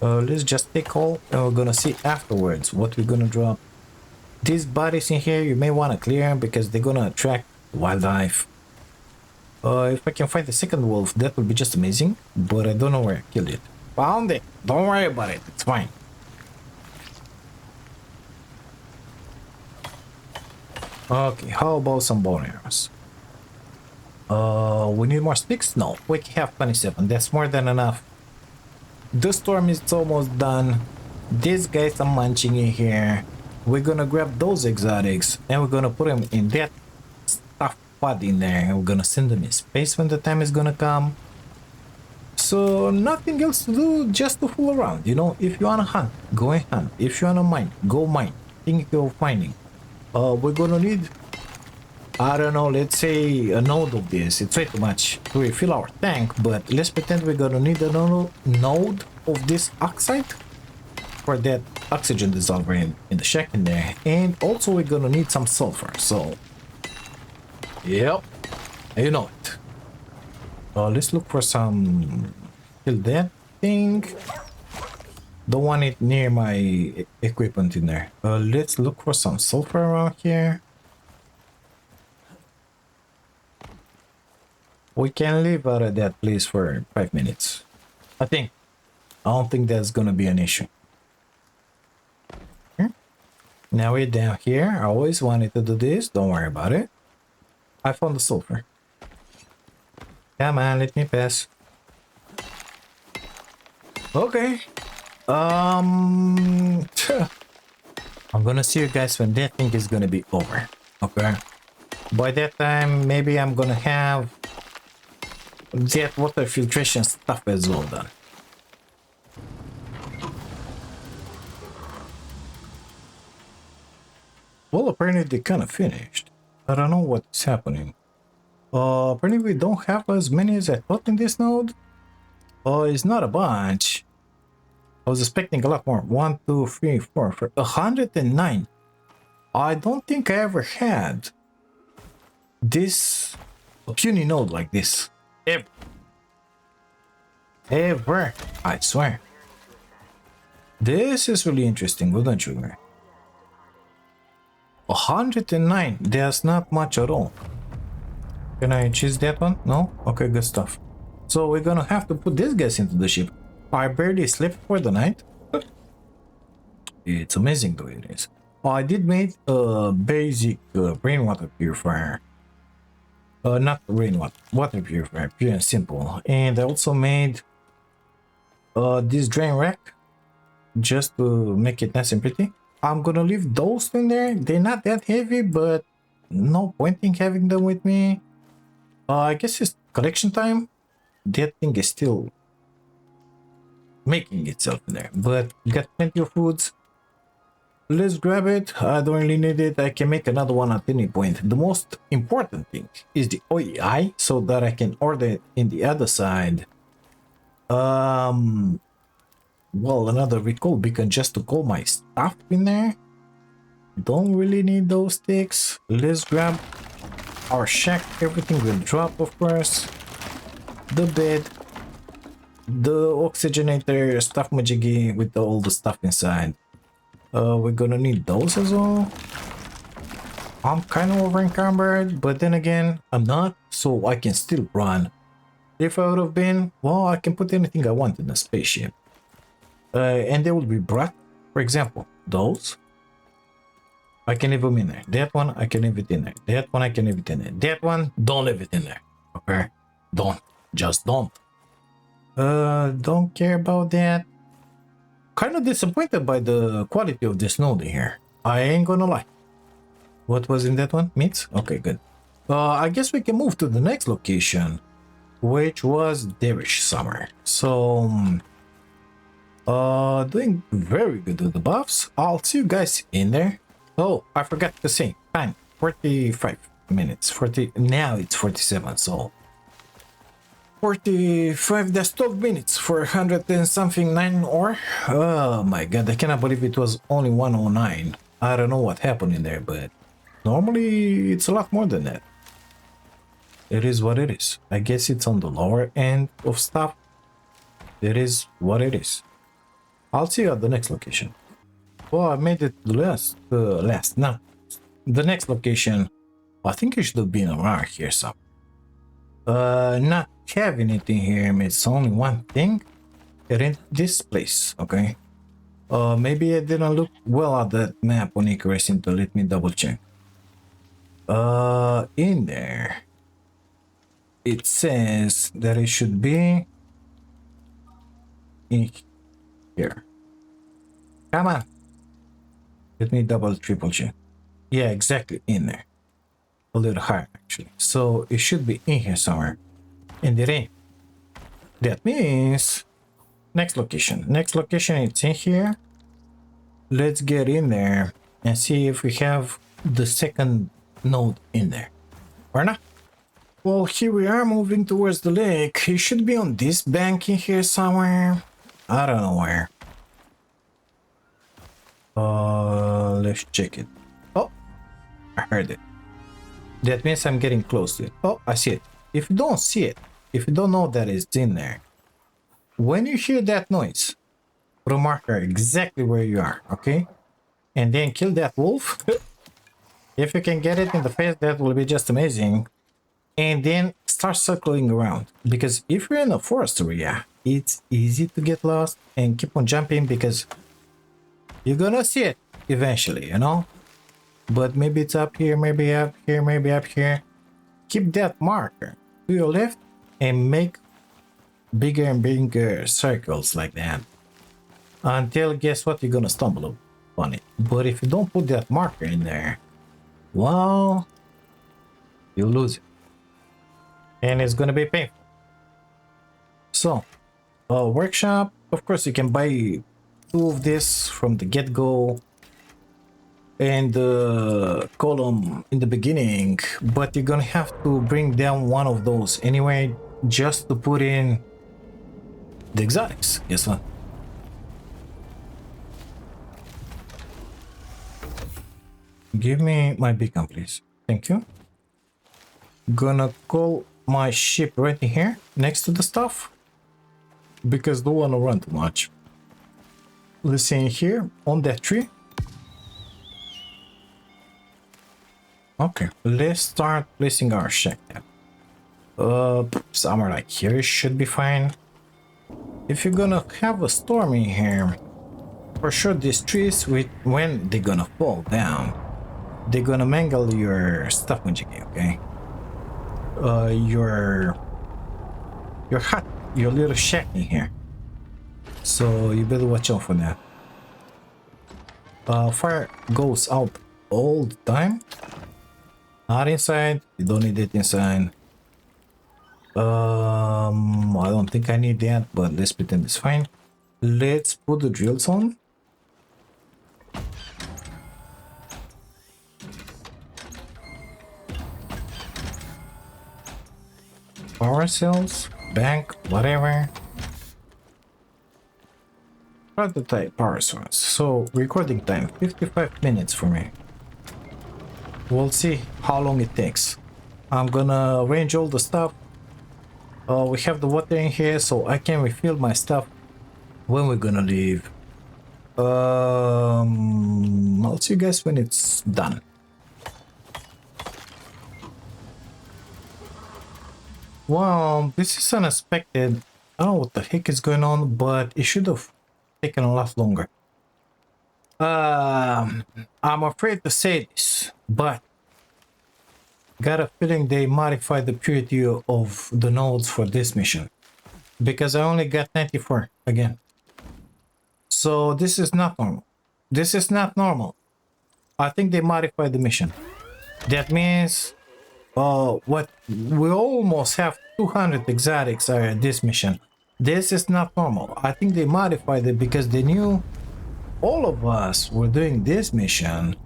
Speaker 1: Let's just take all, and we're gonna see afterwards what we're gonna drop. These bodies in here, you may want to clear them because they're gonna attract wildlife. If I can find the second wolf, that would be just amazing, but I don't know where I killed it. Found it! Don't worry about it, it's fine. Okay, how about some bone arrows? We need more sticks? No, we have 27, that's more than enough. The storm is almost done. These guys are munching in here. we're gonna grab those exotics and we're gonna put them in that stuff pod in there, and we're gonna send them in space when the time is gonna come. So nothing else to do, just to fool around, you know. If you wanna hunt, go and hunt. If you wanna mine, go mine. Think you're finding. We're gonna need, I don't know, let's say a node of this. It's way too much to refill our tank, but let's pretend we're gonna need a node of this oxide for that oxygen dissolver in the shack in there. And also we're gonna need some sulfur, so yep, you know it. Let's look for some. Kill that thing. Don't want it near my equipment in there. Let's look for some sulfur around here. We can live out of that place for 5 minutes. I don't think that's gonna be an issue. Now we're down here. I always wanted to do this. Don't worry about it. I found the sulfur. Come on, let me pass. Okay. I'm gonna see you guys when that thing is gonna be over. Okay. By that time, maybe I'm gonna have that water filtration stuff as well done. Well, apparently they kind of finished. I don't know what's happening. Apparently we don't have as many as I thought in this node. It's not a bunch. I was expecting a lot more. 1, 2, 3, 4, 5, 109. I don't think I ever had this puny node like this. Ever. I swear. This is really interesting, wouldn't you agree? 109. There's not much at all. Can I choose that one? No? Okay, good stuff. So we're gonna have to put this guys into the ship. I barely slept for the night. It's amazing the way it is. I did make a basic rainwater purifier. Not rainwater, water purifier, pure and simple. And I also made this drain rack just to make it nice and pretty. I'm gonna leave those in there. They're not that heavy, but no point in having them with me. I guess it's collection time. That thing is still making itself in there, but got plenty of foods. Let's grab it. I don't really need it. I can make another one at any point. The most important thing is the OEI, so that I can order it in the other side. Well, another recall beacon just to call my stuff in there. Don't really need those sticks. Let's grab our shack. Everything will drop, of course. The bed, the oxygenator, stuff majiggy with all the stuff inside. We're gonna need those as well. I'm kind of over encumbered, but then again, I'm not, so I can still run. If I would have been, well, I can put anything I want in a spaceship. And they will be brought, for example, those. I can leave them in there. That one, I can leave it in there. That one, I can leave it in there. That one, don't leave it in there. Okay? Don't. Just don't. Don't care about that. Kind of disappointed by the quality of this node here. I ain't gonna lie. What was in that one? Meats? Okay, good. I guess we can move to the next location, which was Darish Summer. So, doing very good with the buffs. I'll see you guys in there. Oh, I forgot to say, time 45 minutes. 40 now it's 47, so 45, that's 12 minutes for 100 and something 9 ore. Oh my god, I cannot believe it was only 109. I don't know what happened in there, but normally it's a lot more than that. It is what it is. I guess it's on the lower end of stuff. It is what it is. I'll see you at the next location. Well, I made it no. The next location, I think it should have been around here some. Not having it in here, it's only one thing. It in this place, okay? Maybe I didn't look well at that map on Icarus, to let me double check. In there, it says that it should be in here. Come on. Let me double triple check. Yeah, exactly in there. A little higher actually. So it should be in here somewhere. And it ain't. That means next location. Next location it's in here. Let's get in there and see if we have the second node in there. Or not. Well, here we are moving towards the lake. It should be on this bank in here somewhere. I don't know where. Let's check it. Oh, I heard it. That means I'm getting close to it. Oh, I see it. If you don't see it, if you don't know that it's in there, when you hear that noise, put a marker exactly where you are, okay? And then kill that wolf. If you can get it in the face, that will be just amazing. And then start circling around. Because if you're in a forest area, it's easy to get lost and keep on jumping because you're gonna see it eventually, you know? But maybe it's up here, maybe up here, maybe up here. Keep that marker to your left and make bigger and bigger circles like that. Until, guess what, you're gonna stumble upon it. But if you don't put that marker in there, well, you'll lose it. And it's gonna be painful. So, workshop, of course, you can buy 2 of this from the get-go and the column in the beginning, but you're gonna have to bring down one of those anyway just to put in the exotics. Guess what? Give me my beacon, please. Thank you. Gonna call my ship right in here next to the stuff because don't wanna run too much. Let's see in here on that tree. Okay, let's start placing our shack there. Somewhere like here should be fine. If you're gonna have a storm in here, for sure these trees, when they're gonna fall down, they're gonna mangle your stuff, okay? Your hut, your little shack in here. So you better watch out for that. Fire goes out all the time. Not inside. You don't need it inside. I don't think I need that, but let's pretend it's fine. Let's put the drills on. Power cells, bank, whatever. Prototype power source. So recording time 55 minutes for me. We'll see how long it takes. I'm gonna arrange all the stuff. We have the water in here so I can refill my stuff when we're gonna leave. I'll see you guys when it's done. Wow, this is unexpected. I don't know what the heck is going on, but it should have taken a lot longer. I'm afraid to say this, but got a feeling they modified the purity of the nodes for this mission because I only got 94 again. So this is not normal. This is not normal. I think they modified the mission. That means what we almost have 200 exotics are this mission. This is not normal. I think they modified it because they knew all of us were doing this mission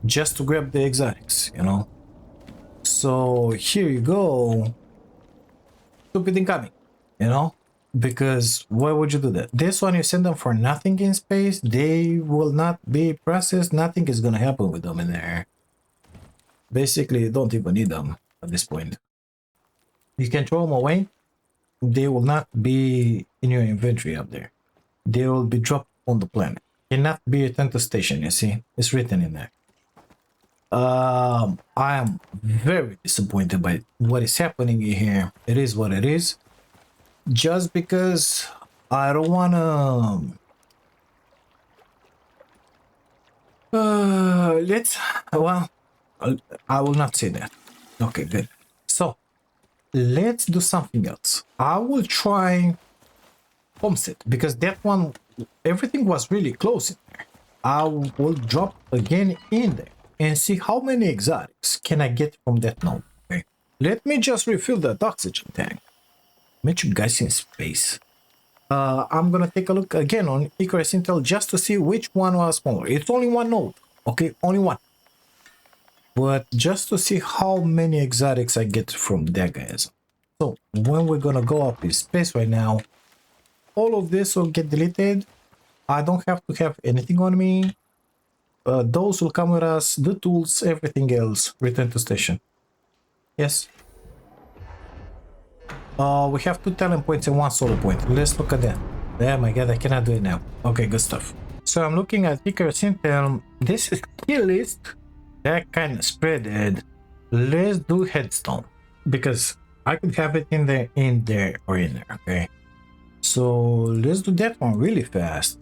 Speaker 1: just to grab the exotics, you know. So here you go. Stupid incoming, you know, because why would you do that? This one, you send them for nothing in space, they will not be processed, nothing is gonna happen with them in there. Basically, you don't even need them at this point. You can throw them away, they will not be in your inventory up there. They will be dropped on the planet. Cannot be returned to station, you see? It's written in there. I am very disappointed by what is happening here. It is what it is. Just because I don't wanna I will not say that. Okay, good. So let's do something else. I will try Homestead because that one, everything was really close in there. I will drop again in there and see how many exotics can I get from that node. Okay. Let me just refill that oxygen tank. Met you guys in space. I'm gonna take a look again on Icarus Intel just to see which one was smaller. It's only one node, okay, only one. But just to see how many exotics I get from that guys. So when we're gonna go up in space right now, all of this will get deleted. I don't have to have anything on me. Those will come with us, the tools, everything else. Return to station. Yes. We have 2 talent points and 1 solo point. Let's look at that. Oh my god, I cannot do it now. Okay, good stuff. So I'm looking at Icarus Intel. This is skill list. That kind of spreaded. Let's do headstone. Because I could have it in there, or in there, okay? So let's do that one really fast.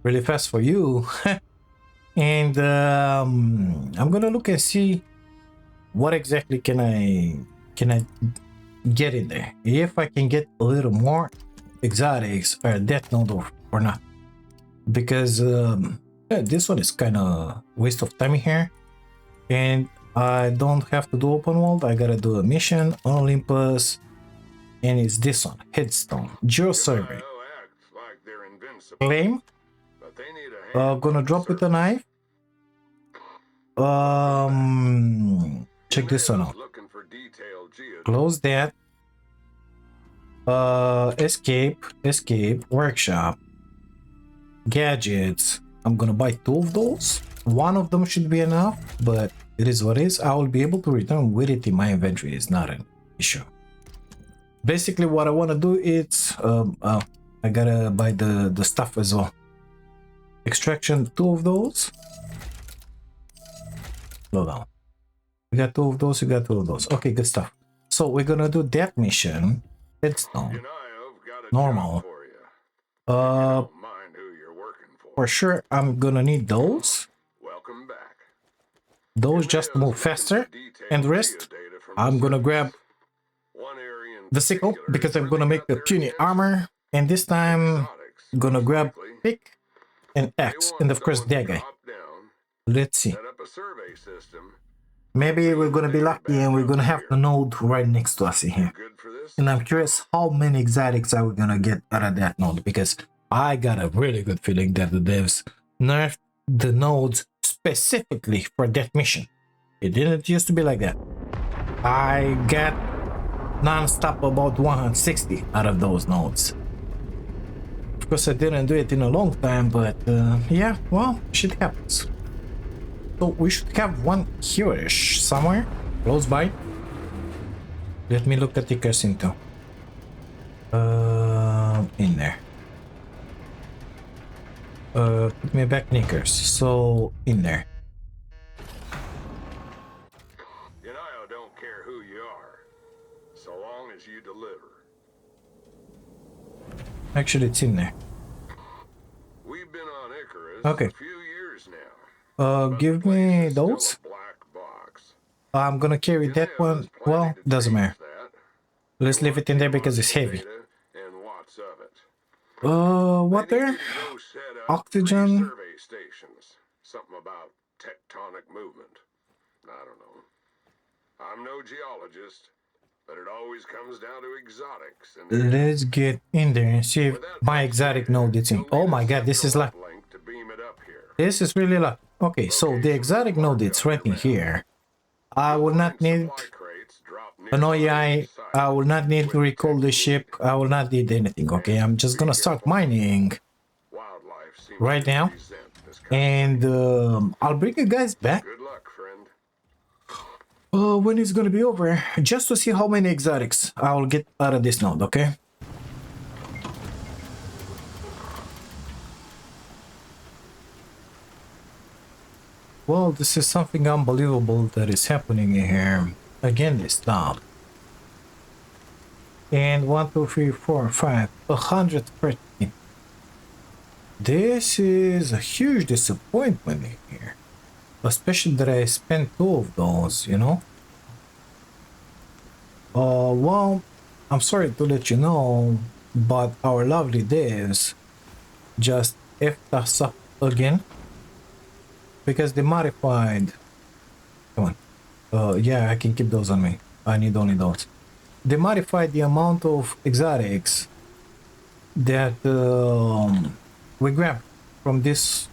Speaker 1: Really fast for you. And I'm gonna look and see what exactly can I get in there, if I can get a little more exotics or death node or not, because yeah, this one is kind of waste of time here, and I don't have to do open world. I gotta do a mission on Olympus, and it's this one, headstone, geo survey, claim, gonna drop with a knife. Check this one out. Close that. Escape, workshop, gadgets. I'm gonna buy 2 of those. One of them should be enough, but it is what it is. I will be able to return with it in my inventory. It's not an issue. Basically, what I want to do is I gotta buy the stuff as well. Extraction, 2 of those. Slow down. We got 2 of those. We got 2 of those. Okay, good stuff. So we're gonna do that mission. Headstone. Normal. For sure, I'm gonna need those. Those just to move faster. And the rest, I'm gonna grab the sickle because I'm gonna make the puny armor. And this time, I'm gonna grab pick and axe. And of course, that guy. Let's see. Maybe we're gonna be lucky and we're gonna have the node right next to us in here. And I'm curious how many exotics are we gonna get out of that node, because I got a really good feeling that the devs nerfed the nodes specifically for that mission. It didn't used to be like that. I got non-stop about 160 out of those nodes. Of course, I didn't do it in a long time, but yeah, well, shit happens. So we should have one here-ish somewhere close by. Let me look at the Casinto. In there. Put me back knickers. So in there.
Speaker 2: Don't care who you are, so long as you deliver.
Speaker 1: Actually, it's in there.
Speaker 2: We've been on Icarus
Speaker 1: okay.
Speaker 2: a few years now.
Speaker 1: Give me those. I'm gonna carry that one. Well, doesn't matter. Let's leave it in there because it's heavy. Water, oxygen.
Speaker 2: Something about tectonic movement. I don't know. I'm no geologist, but it always comes down to exotics. And
Speaker 1: let's get in there and see if my exotic node is in. Oh my god, this is luck. This is really luck. Okay, so the exotic node is right in here. I will not need an OEI. I will not need to recall the ship. I will not need anything. Okay, I'm just gonna start mining right now, and I'll bring you guys back when it's gonna be over, just to see how many exotics I will get out of this node. Okay. Well, this is something unbelievable that is happening here. Again, they stopped. And 1, 2, 3, 4, 5, 113. This is a huge disappointment here. Especially that I spent 2 of those, you know? Well, I'm sorry to let you know, but our lovely devs just effed us up again. because they modified. Come on. Yeah, I can keep those on me. I need only those. They modified the amount of exotics that we grab from these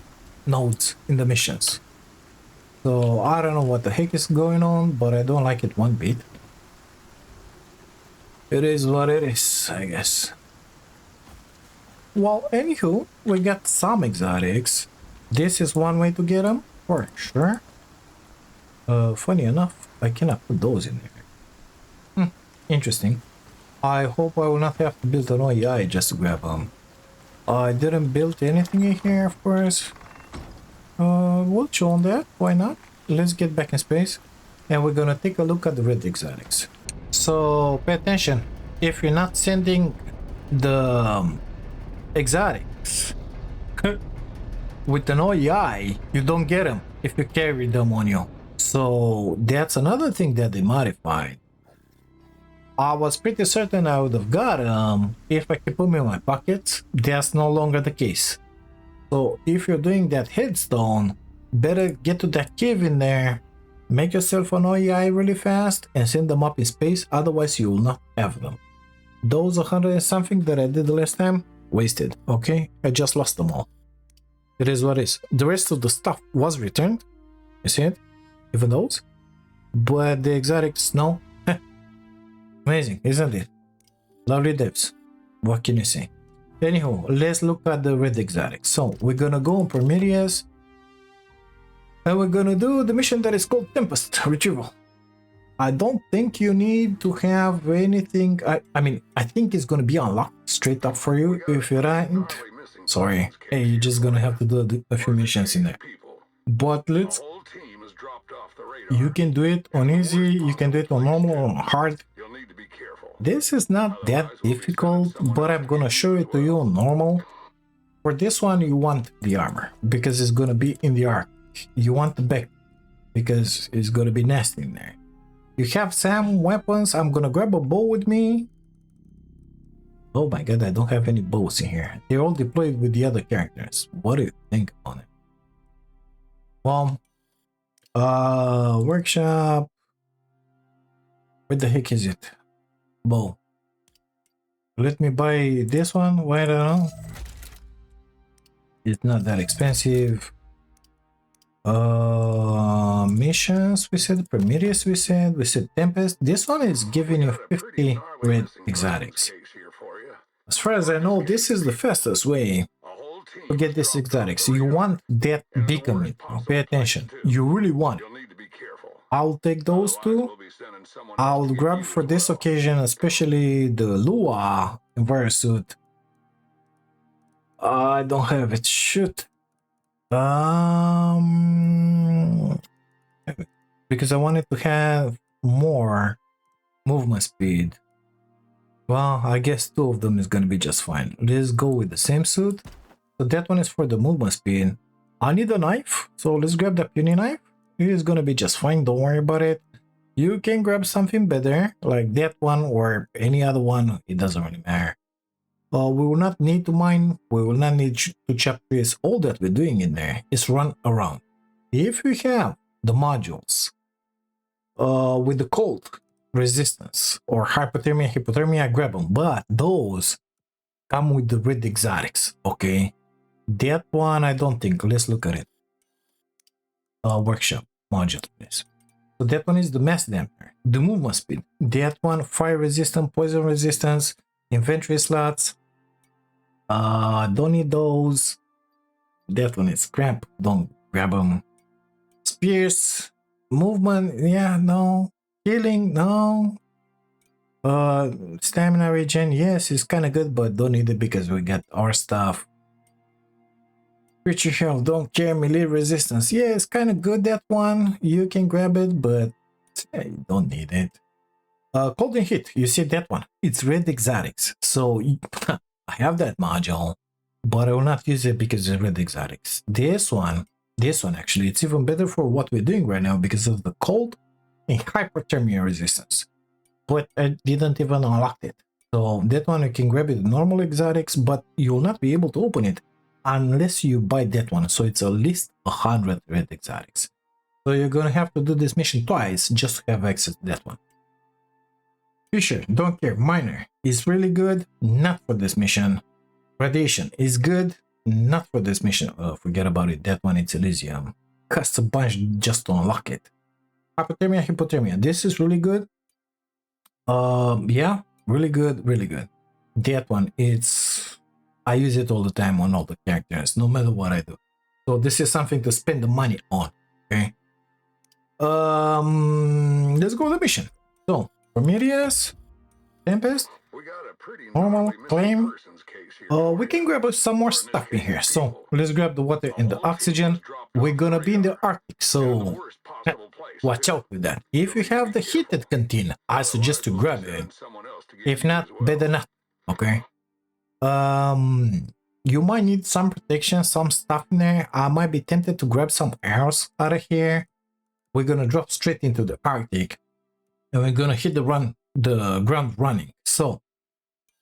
Speaker 1: nodes in the missions. So I don't know what the heck is going on, but I don't like it one bit. It is what it is, I guess. Well, anywho, we got some exotics. This is one way to get them, for sure. Funny enough, I cannot put those in there. Interesting. I hope I will not have to build an OEI just to grab them. I didn't build anything in here, of course. We'll show on that, why not? Let's get back in space. And we're gonna take a look at the red exotics. So, pay attention. If you're not sending the exotics with an OEI, you don't get them if you carry them on you. So that's another thing that they modified. I was pretty certain I would have got them if I could put them in my pockets. That's no longer the case. So if you're doing that headstone, better get to that cave in there, make yourself an OEI really fast and send them up in space, otherwise you will not have them. Those 100 and something that I did the last time, wasted, okay? I just lost them all. It is what it is. The rest of the stuff was returned, you see it? Even those. But the exotics, no. Amazing, isn't it? Lovely devs. What can you say? Anyhow, let's look at the red exotics. So we're gonna go on Prometheus and we're gonna do the mission that is called Tempest Retrieval. I don't think you need to have anything. I mean, I think it's gonna be unlocked straight up for you. If you're right, sorry, hey, you're just gonna have to do a few missions in there. But let's. You can do it on easy. You can do it on normal or on hard. This is not that difficult, but I'm gonna show it to you on normal. For this one, you want the armor because it's gonna be in the arc. You want the back because it's gonna be nasty in there. You have some weapons. I'm gonna grab a bow with me. Oh my god, I don't have any bows in here. They're all deployed with the other characters. What do you think on it? Well, workshop. Where the heck is it? Bow. Let me buy this one. Why, I don't know. It's not that expensive. Missions, we said Prometheus, we said Tempest. This one is giving you 50 red exotics. As far as I know, this is the fastest way to get this exotics. You want that beacon, pay attention. You really want it. I'll take those two. I'll grab for this occasion, especially the Lua Envirosuit. I don't have it. Shoot. Because I wanted to have more movement speed. Well, I guess two of them is gonna be just fine. Let's go with the same suit. So that one is for the movement speed. I need a knife, so let's grab the puny knife. It is gonna be just fine, don't worry about it. You can grab something better, like that one or any other one, it doesn't really matter. We will not need to mine, we will not need to chop trees. All that we're doing in there is run around. If we have the modules with the cold resistance or hypothermia, grab them. But those come with the red exotics, okay? That one I don't think. Let's look at it. Workshop module, please. So that one is the mass dampener, the movement speed. That one, fire resistance, poison resistance, inventory slots. Don't need those. That one is scrap. Don't grab them. Spears, movement, yeah, no. Healing, no. Stamina regen, yes, it's kind of good, but don't need it because we got our stuff. Creature health, don't care. Melee resistance, yeah, it's kind of good, that one. You can grab it, but yeah, you don't need it. Cold and heat, you see that one? It's red exotics, so I have that module, but I will not use it because it's red exotics. This one actually, it's even better for what we're doing right now because of the cold and hypothermia resistance. But I didn't even unlock it. So that one you can grab it normal exotics, but you will not be able to open it unless you buy that one. So it's at least 100 red exotics. So you're gonna have to do this mission twice just to have access to that one. Fisher, don't care. Miner is really good, not for this mission. Radiation is good, not for this mission. Oh, forget about it. That one, it's Elysium. Costs a bunch just to unlock it. Hypothermia, hypothermia. This is really good. Yeah, really good, really good. That one, I use it all the time on all the characters, no matter what I do. So this is something to spend the money on. Okay. Let's go to the mission. So Prometheus, Tempest, normal, claim. We can grab some more stuff in here. So let's grab the water and the oxygen. We're gonna be in the Arctic, so watch out with that. If you have the heated canteen, I suggest to grab it. If not, better not. Okay. You might need some protection, some stuff in there. I might be tempted to grab some arrows out of here. We're gonna drop straight into the Arctic, and we're gonna hit the ground running. So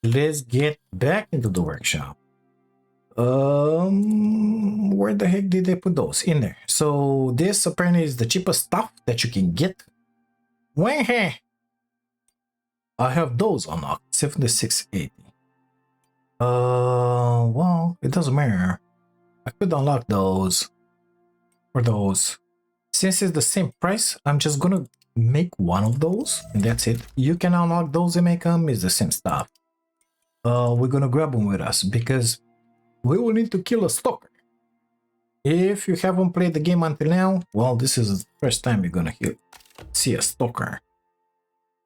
Speaker 1: let's get back into the workshop. Where the heck did they put those? In there. So this apparently is the cheapest stuff that you can get. I have those unlocked. 7680. Well, it doesn't matter. I could unlock those or those. Since it's the same price, I'm just gonna make one of those and that's it. You can unlock those and make them. It's the same stuff. We're gonna grab them with us because we will need to kill a stalker. If you haven't played the game until now, well, this is the first time you're gonna see a stalker.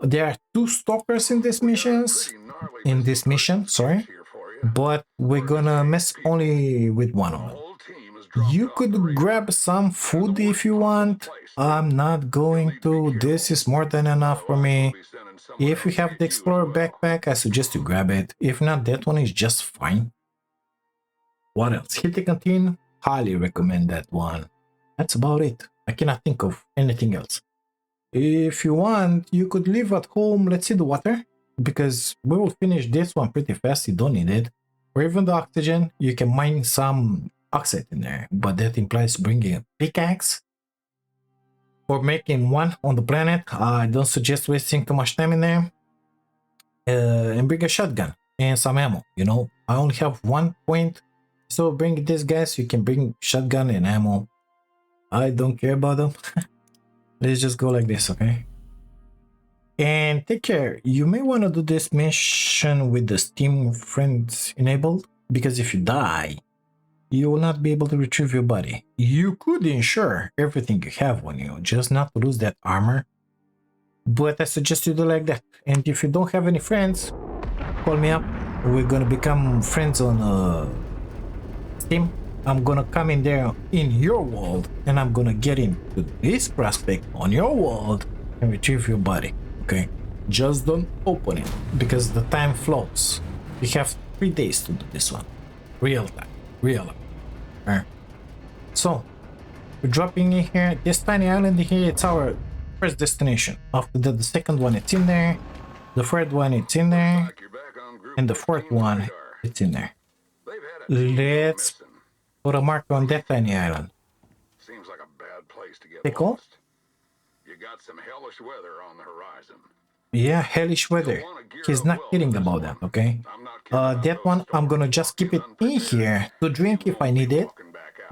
Speaker 1: There are 2 stalkers in this mission, sorry, but we're gonna mess only with one of them. You could grab some food if you want. I'm not going to. This is more than enough for me. If you have the Explorer backpack, I suggest you grab it. If not, that one is just fine. What else? Hit the canteen. Highly recommend that one. That's about it. I cannot think of anything else. If you want, you could leave at home. Let's see the water, because we will finish this one pretty fast. You don't need it. Or even the oxygen. You can mine some oxide in there, but that implies bringing a pickaxe or making one on the planet. I don't suggest wasting too much time in there. And bring a shotgun and some ammo. You know, I only have 1 point, so bring this, guys. You can bring shotgun and ammo. I don't care about them. Let's just go like this, okay? And take care. You may want to do this mission with the Steam friends enabled, because if you die, you will not be able to retrieve your body. You could ensure everything you have on you, just not to lose that armor. But I suggest you do like that. And if you don't have any friends, call me up. We're gonna become friends on Steam. I'm gonna come in there in your world, and I'm gonna get into this prospect on your world and retrieve your body. Okay? Just don't open it, because the time flows. We have 3 days to do this one. Real time. Real. Okay. So we're dropping in here. This tiny island here, it's our first destination. After that, the second one, it's in there. The third one, it's in there. And the fourth one, it's in there. Let's put a marker on that tiny island.
Speaker 2: Seems like a bad place to get
Speaker 1: Take off.
Speaker 2: lost. You got some hellish weather on the horizon.
Speaker 1: Yeah, hellish weather. He's not kidding about that, okay? That one, I'm gonna just keep it in here to drink if I need it.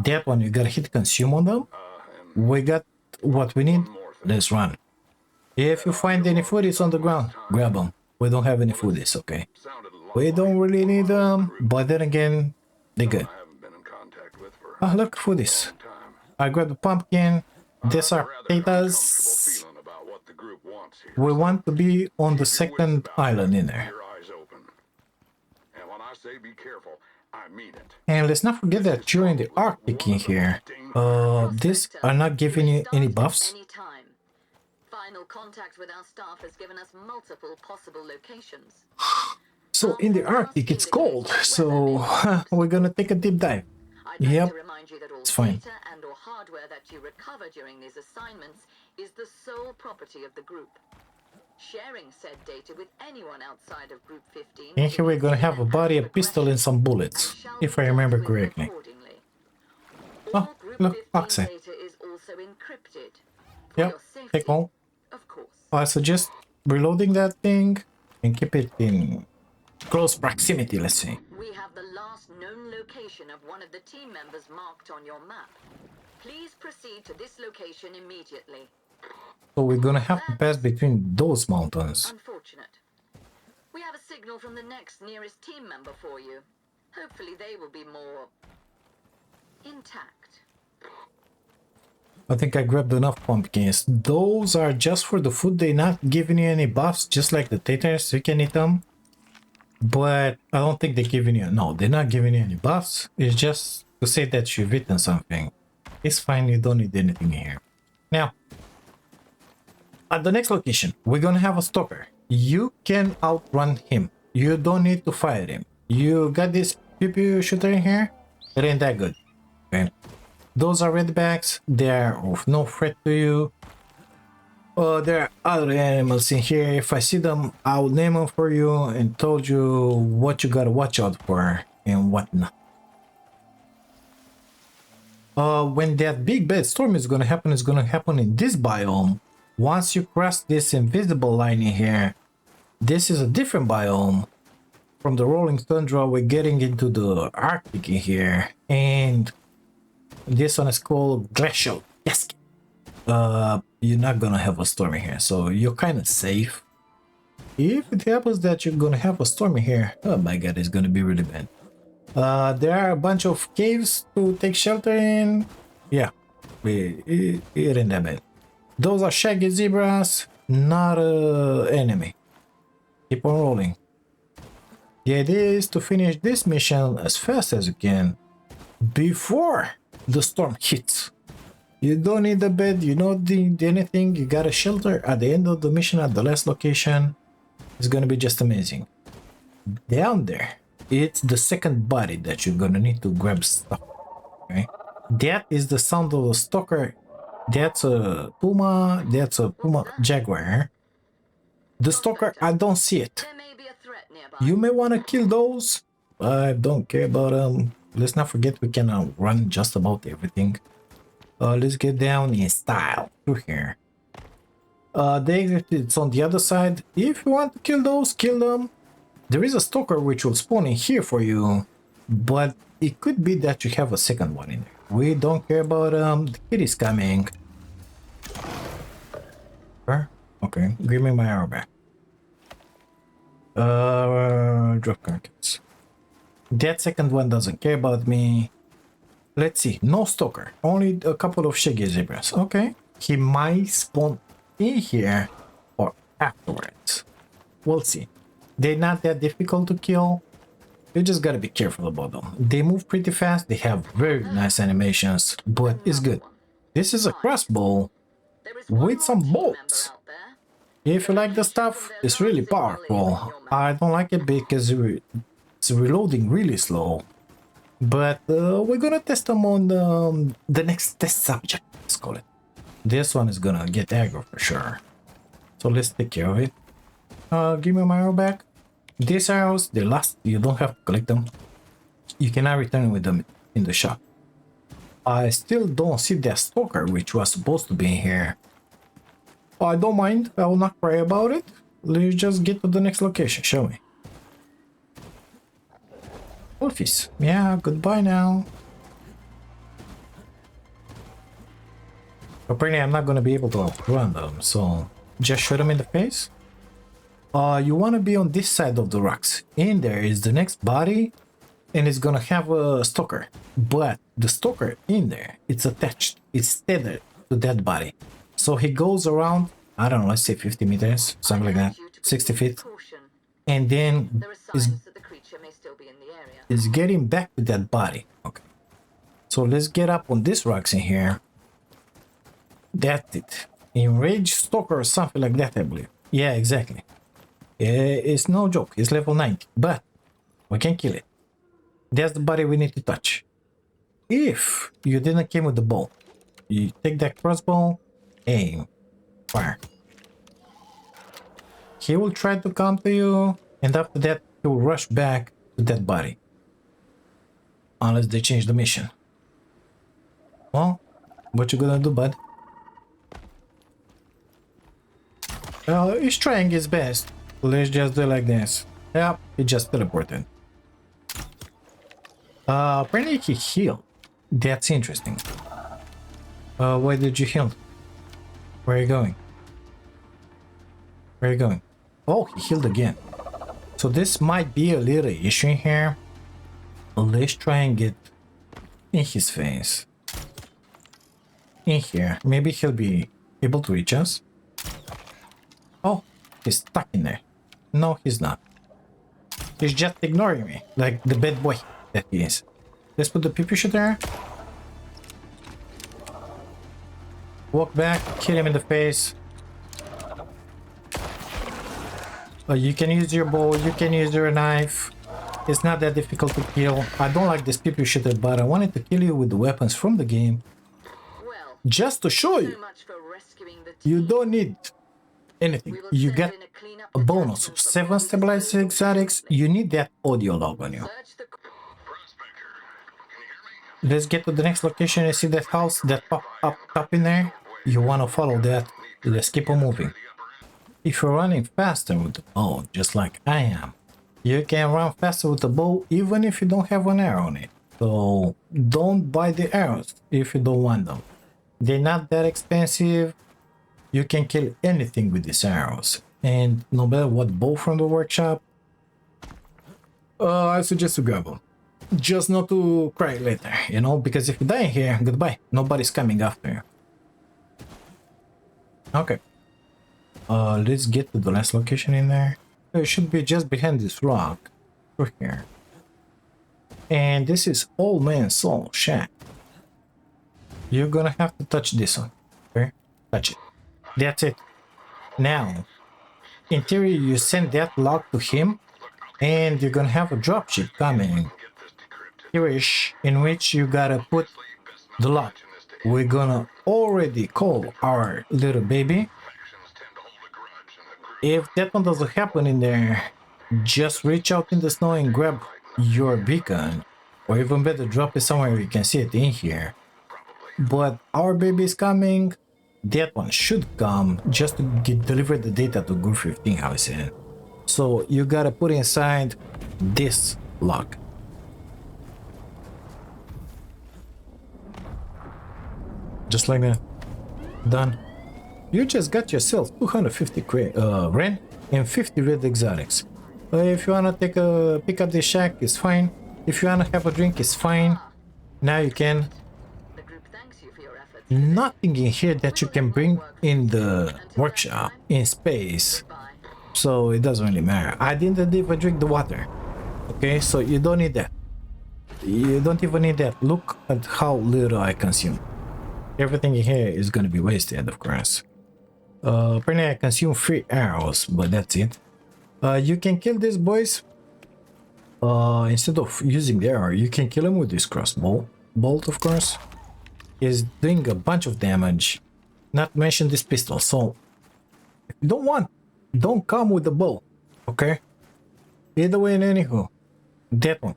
Speaker 1: That one, you gotta hit consume on them. We got what we need. Let's run. If you find any foodies on the ground, grab them. We don't have any foodies, okay? We don't really need them, but then again, they're good. Oh, look, foodies. I grabbed the pumpkin. These are potatoes. We want to be on the second island in there. And let's not forget that during the Arctic in here, these are not giving you any buffs.
Speaker 3: Final contact with our staff has given us multiple possible locations.
Speaker 1: So in the Arctic it's cold, so we're gonna take a deep dive. Yep, it's fine.
Speaker 3: And or hardware that you recover during these assignments is the sole property of the group. Sharing said data with anyone outside of Group 15.
Speaker 1: And here we're gonna have a body, a pistol, and some bullets, if I remember correctly. Oh, look, Oxy.
Speaker 3: Data is also encrypted. For
Speaker 1: Yep,
Speaker 3: your safety,
Speaker 1: take home.
Speaker 3: of course.
Speaker 1: I suggest reloading that thing and keep it in close proximity, let's say.
Speaker 3: We have the last known location of one of the team members marked on your map. Please proceed to this location immediately.
Speaker 1: So we're gonna have to pass between those mountains.
Speaker 3: Unfortunate. We have a signal from the next nearest team member for you. Hopefully they will be more intact.
Speaker 1: I think I grabbed enough pumpkins. Those are just for the food. They're not giving you any buffs, just like the taters. You can eat them. But I don't think they're giving you... No, they're not giving you any buffs. It's just to say that you've eaten something. It's fine, you don't need anything here. Now, at the next location, we're gonna have a stalker. You can outrun him. You don't need to fight him. You got this pew-pew shooter in here? It ain't that good. Okay. Those are redbacks. They are of no threat to you. There are other animals in here. If I see them, I'll name them for you and told you what you gotta watch out for and whatnot. When that big bad storm is gonna happen, it's gonna happen in this biome. Once you cross this invisible line in here, this is a different biome. From the rolling tundra, we're getting into the Arctic in here, and this one is called glacial. Yes. You're not gonna have a storm in here, so you're kind of safe. If it happens that you're gonna have a storm in here, oh my god, it's gonna be really bad. There are a bunch of caves to take shelter in. Yeah, it ain't that bad. Those are shaggy zebras, not an enemy. Keep on rolling. The idea is to finish this mission as fast as you can before the storm hits. You don't need a bed, you don't need anything, you got a shelter at the end of the mission at the last location. It's gonna be just amazing. Down there, it's the second body that you're gonna need to grab stuff. Okay? That is the sound of a stalker. That's a puma, jaguar. The stalker, I don't see it.
Speaker 3: There may be a threat nearby.
Speaker 1: You may want to kill those. I don't care about them. Let's not forget we can run just about everything. Let's get down in style through here. The exit is on the other side. If you want to kill those, kill them. There is a stalker which will spawn in here for you, but it could be that you have a second one in there. We don't care about the kid is coming. Okay, give me my arrow back. Drop carcass. That second one doesn't care about me. Let's see, no stalker, only a couple of shaggy zebras. Okay, he might spawn in here or afterwards. We'll see. They're not that difficult to kill. You just gotta be careful about them. They move pretty fast, they have very nice animations, but it's good. This is a crossbow with some bolts. If you like the stuff, it's really powerful. I don't like it because it's reloading really slow. But we're gonna test them on the next test subject, let's call it. This one is gonna get aggro for sure. So let's take care of it. Give me my arrow back. These arrows, they last, you don't have to collect them. You cannot return with them in the shop. I still don't see that stalker which was supposed to be in here. I don't mind, I will not cry about it. Let's just get to the next location, shall we? Wolfies, yeah, goodbye now. Apparently I'm not gonna be able to outrun them, so just shoot them in the face. You want to be on this side of the rocks. In there is the next body, and it's gonna have a stalker. But the stalker in there, it's attached, it's tethered to that body. So he goes around, I don't know, let's say 50 meters, something like that, 60 feet. And then is getting back to that body. Okay. So let's get up on these rocks in here. That's it. Enraged stalker or something like that, I believe. Yeah, exactly. It's no joke. It's level 90, but we can kill it. That's the body we need to touch. If you didn't came with the bow, you take that crossbow, aim, fire. he will try to come to you, and after that, he will rush back to that body. Unless they change the mission. Well, what you gonna do, bud? Well, he's trying his best. Let's just do it like this. Yep, he just teleported. Apparently he healed. That's interesting. Why did you heal? Where are you going? Where are you going? Oh, he healed again. So this might be a little issue here. Let's try and get in his face. In here. Maybe he'll be able to reach us. Oh, he's stuck in there. No, he's not. He's just ignoring me, like the bad boy that he is. Let's put the pee there. Walk back, hit him in the face. You can use your bow, you can use your knife. It's not that difficult to kill. I don't like this pee shooter, but I wanted to kill you with the weapons from the game.
Speaker 3: Well,
Speaker 1: Just to show you,
Speaker 3: so much for rescuing the
Speaker 1: you
Speaker 3: team.
Speaker 1: don't need anything.
Speaker 3: We will
Speaker 1: You
Speaker 3: send
Speaker 1: get
Speaker 3: in a cleanup
Speaker 1: a bonus of
Speaker 3: detachment for
Speaker 1: 7
Speaker 3: bombs
Speaker 1: stabilized
Speaker 3: and
Speaker 1: exotics. You need that audio log on you.
Speaker 3: Search the
Speaker 2: Prospector, can you hear me?
Speaker 1: Let's get to the next location and see that house that popped up top in there. You want to follow that. Let's keep on moving. If you're running faster with the bow, just like I am, you can run faster with the bow even if you don't have an arrow on it. So don't buy the arrows if you don't want them. They're not that expensive. You can kill anything with these arrows. And no matter what bow from the workshop, I suggest to grab them. Just not to cry later, you know, because if you die here, goodbye. Nobody's coming after you. Okay. Let's get to the last location in there. It should be just behind this rock. Through here. And this is Old Man Soul Shack. You're gonna have to touch this one. Okay? Touch it. That's it. Now, in theory, you send that lock to him, and you're gonna have a dropship coming here-ish, in which you gotta put the lock. We're gonna already call our little baby. If that one doesn't happen in there, just reach out in the snow and grab your beacon, or even better, drop it somewhere you can see it in here. But our baby is coming. That one should come just to deliver the data to Group 15 house in. So you gotta put inside this lock. Just like that. Done. You just got yourself 250 Ren and 50 red exotics. If you wanna pick up this shack, it's fine. If you wanna have a drink, it's fine. Now you can.
Speaker 3: The group thanks you for your efforts.
Speaker 1: Nothing in here that you can bring in the workshop in space,
Speaker 3: Bye.
Speaker 1: so it doesn't really matter. I didn't even drink the water. Okay, so you don't need that. You don't even need that. Look at how little I consume. Everything in here is gonna be wasted, of course. Apparently I consume 3 arrows, but that's it. You can kill these boys. Instead of using the arrow, you can kill them with this crossbow. Bolt, of course, is doing a bunch of damage. Not to mention this pistol. So, if you don't want, don't come with the bow. Okay? Either way, and anywho, that one.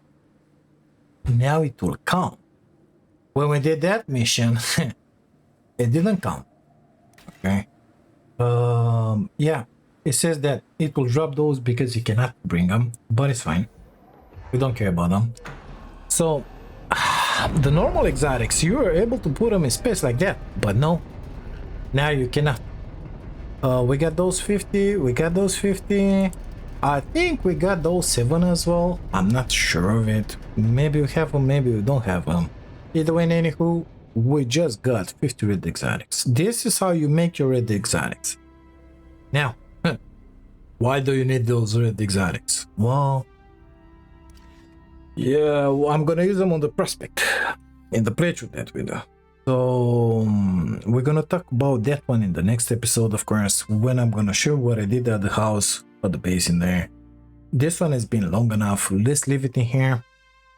Speaker 1: Now it will come. When we did that mission, it didn't come. Okay? Yeah, it says that it will drop those because you cannot bring them, but it's fine. We don't care about them. So, the normal exotics, you are able to put them in space like that, but no, now you cannot. We got those 50, we got those 50. I think we got those 7 as well. I'm not sure of it. Maybe we have them, maybe we don't have them. Either way, anywho, we just got 50 red exotics. This is how you make your red exotics. Now, why do you need those red exotics? Well, yeah, I'm gonna use them on the prospect in the playthrough that we do. So we're gonna talk about that one in the next episode, of course, when I'm gonna show what I did at the house or the base in there. This one has been long enough. Let's leave it in here.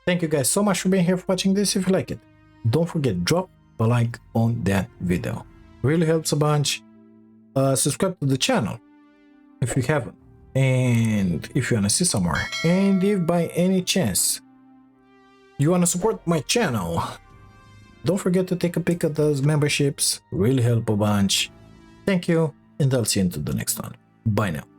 Speaker 1: Thank you guys so much for being here, for watching this. If you like it, don't forget, drop a like on that video. Really helps a bunch. Subscribe to the channel if you haven't. And if you want to see some more, and if by any chance you want to support my channel, don't forget to take a peek at those memberships. Really help a bunch. Thank you, and I'll see you into the next one. Bye now.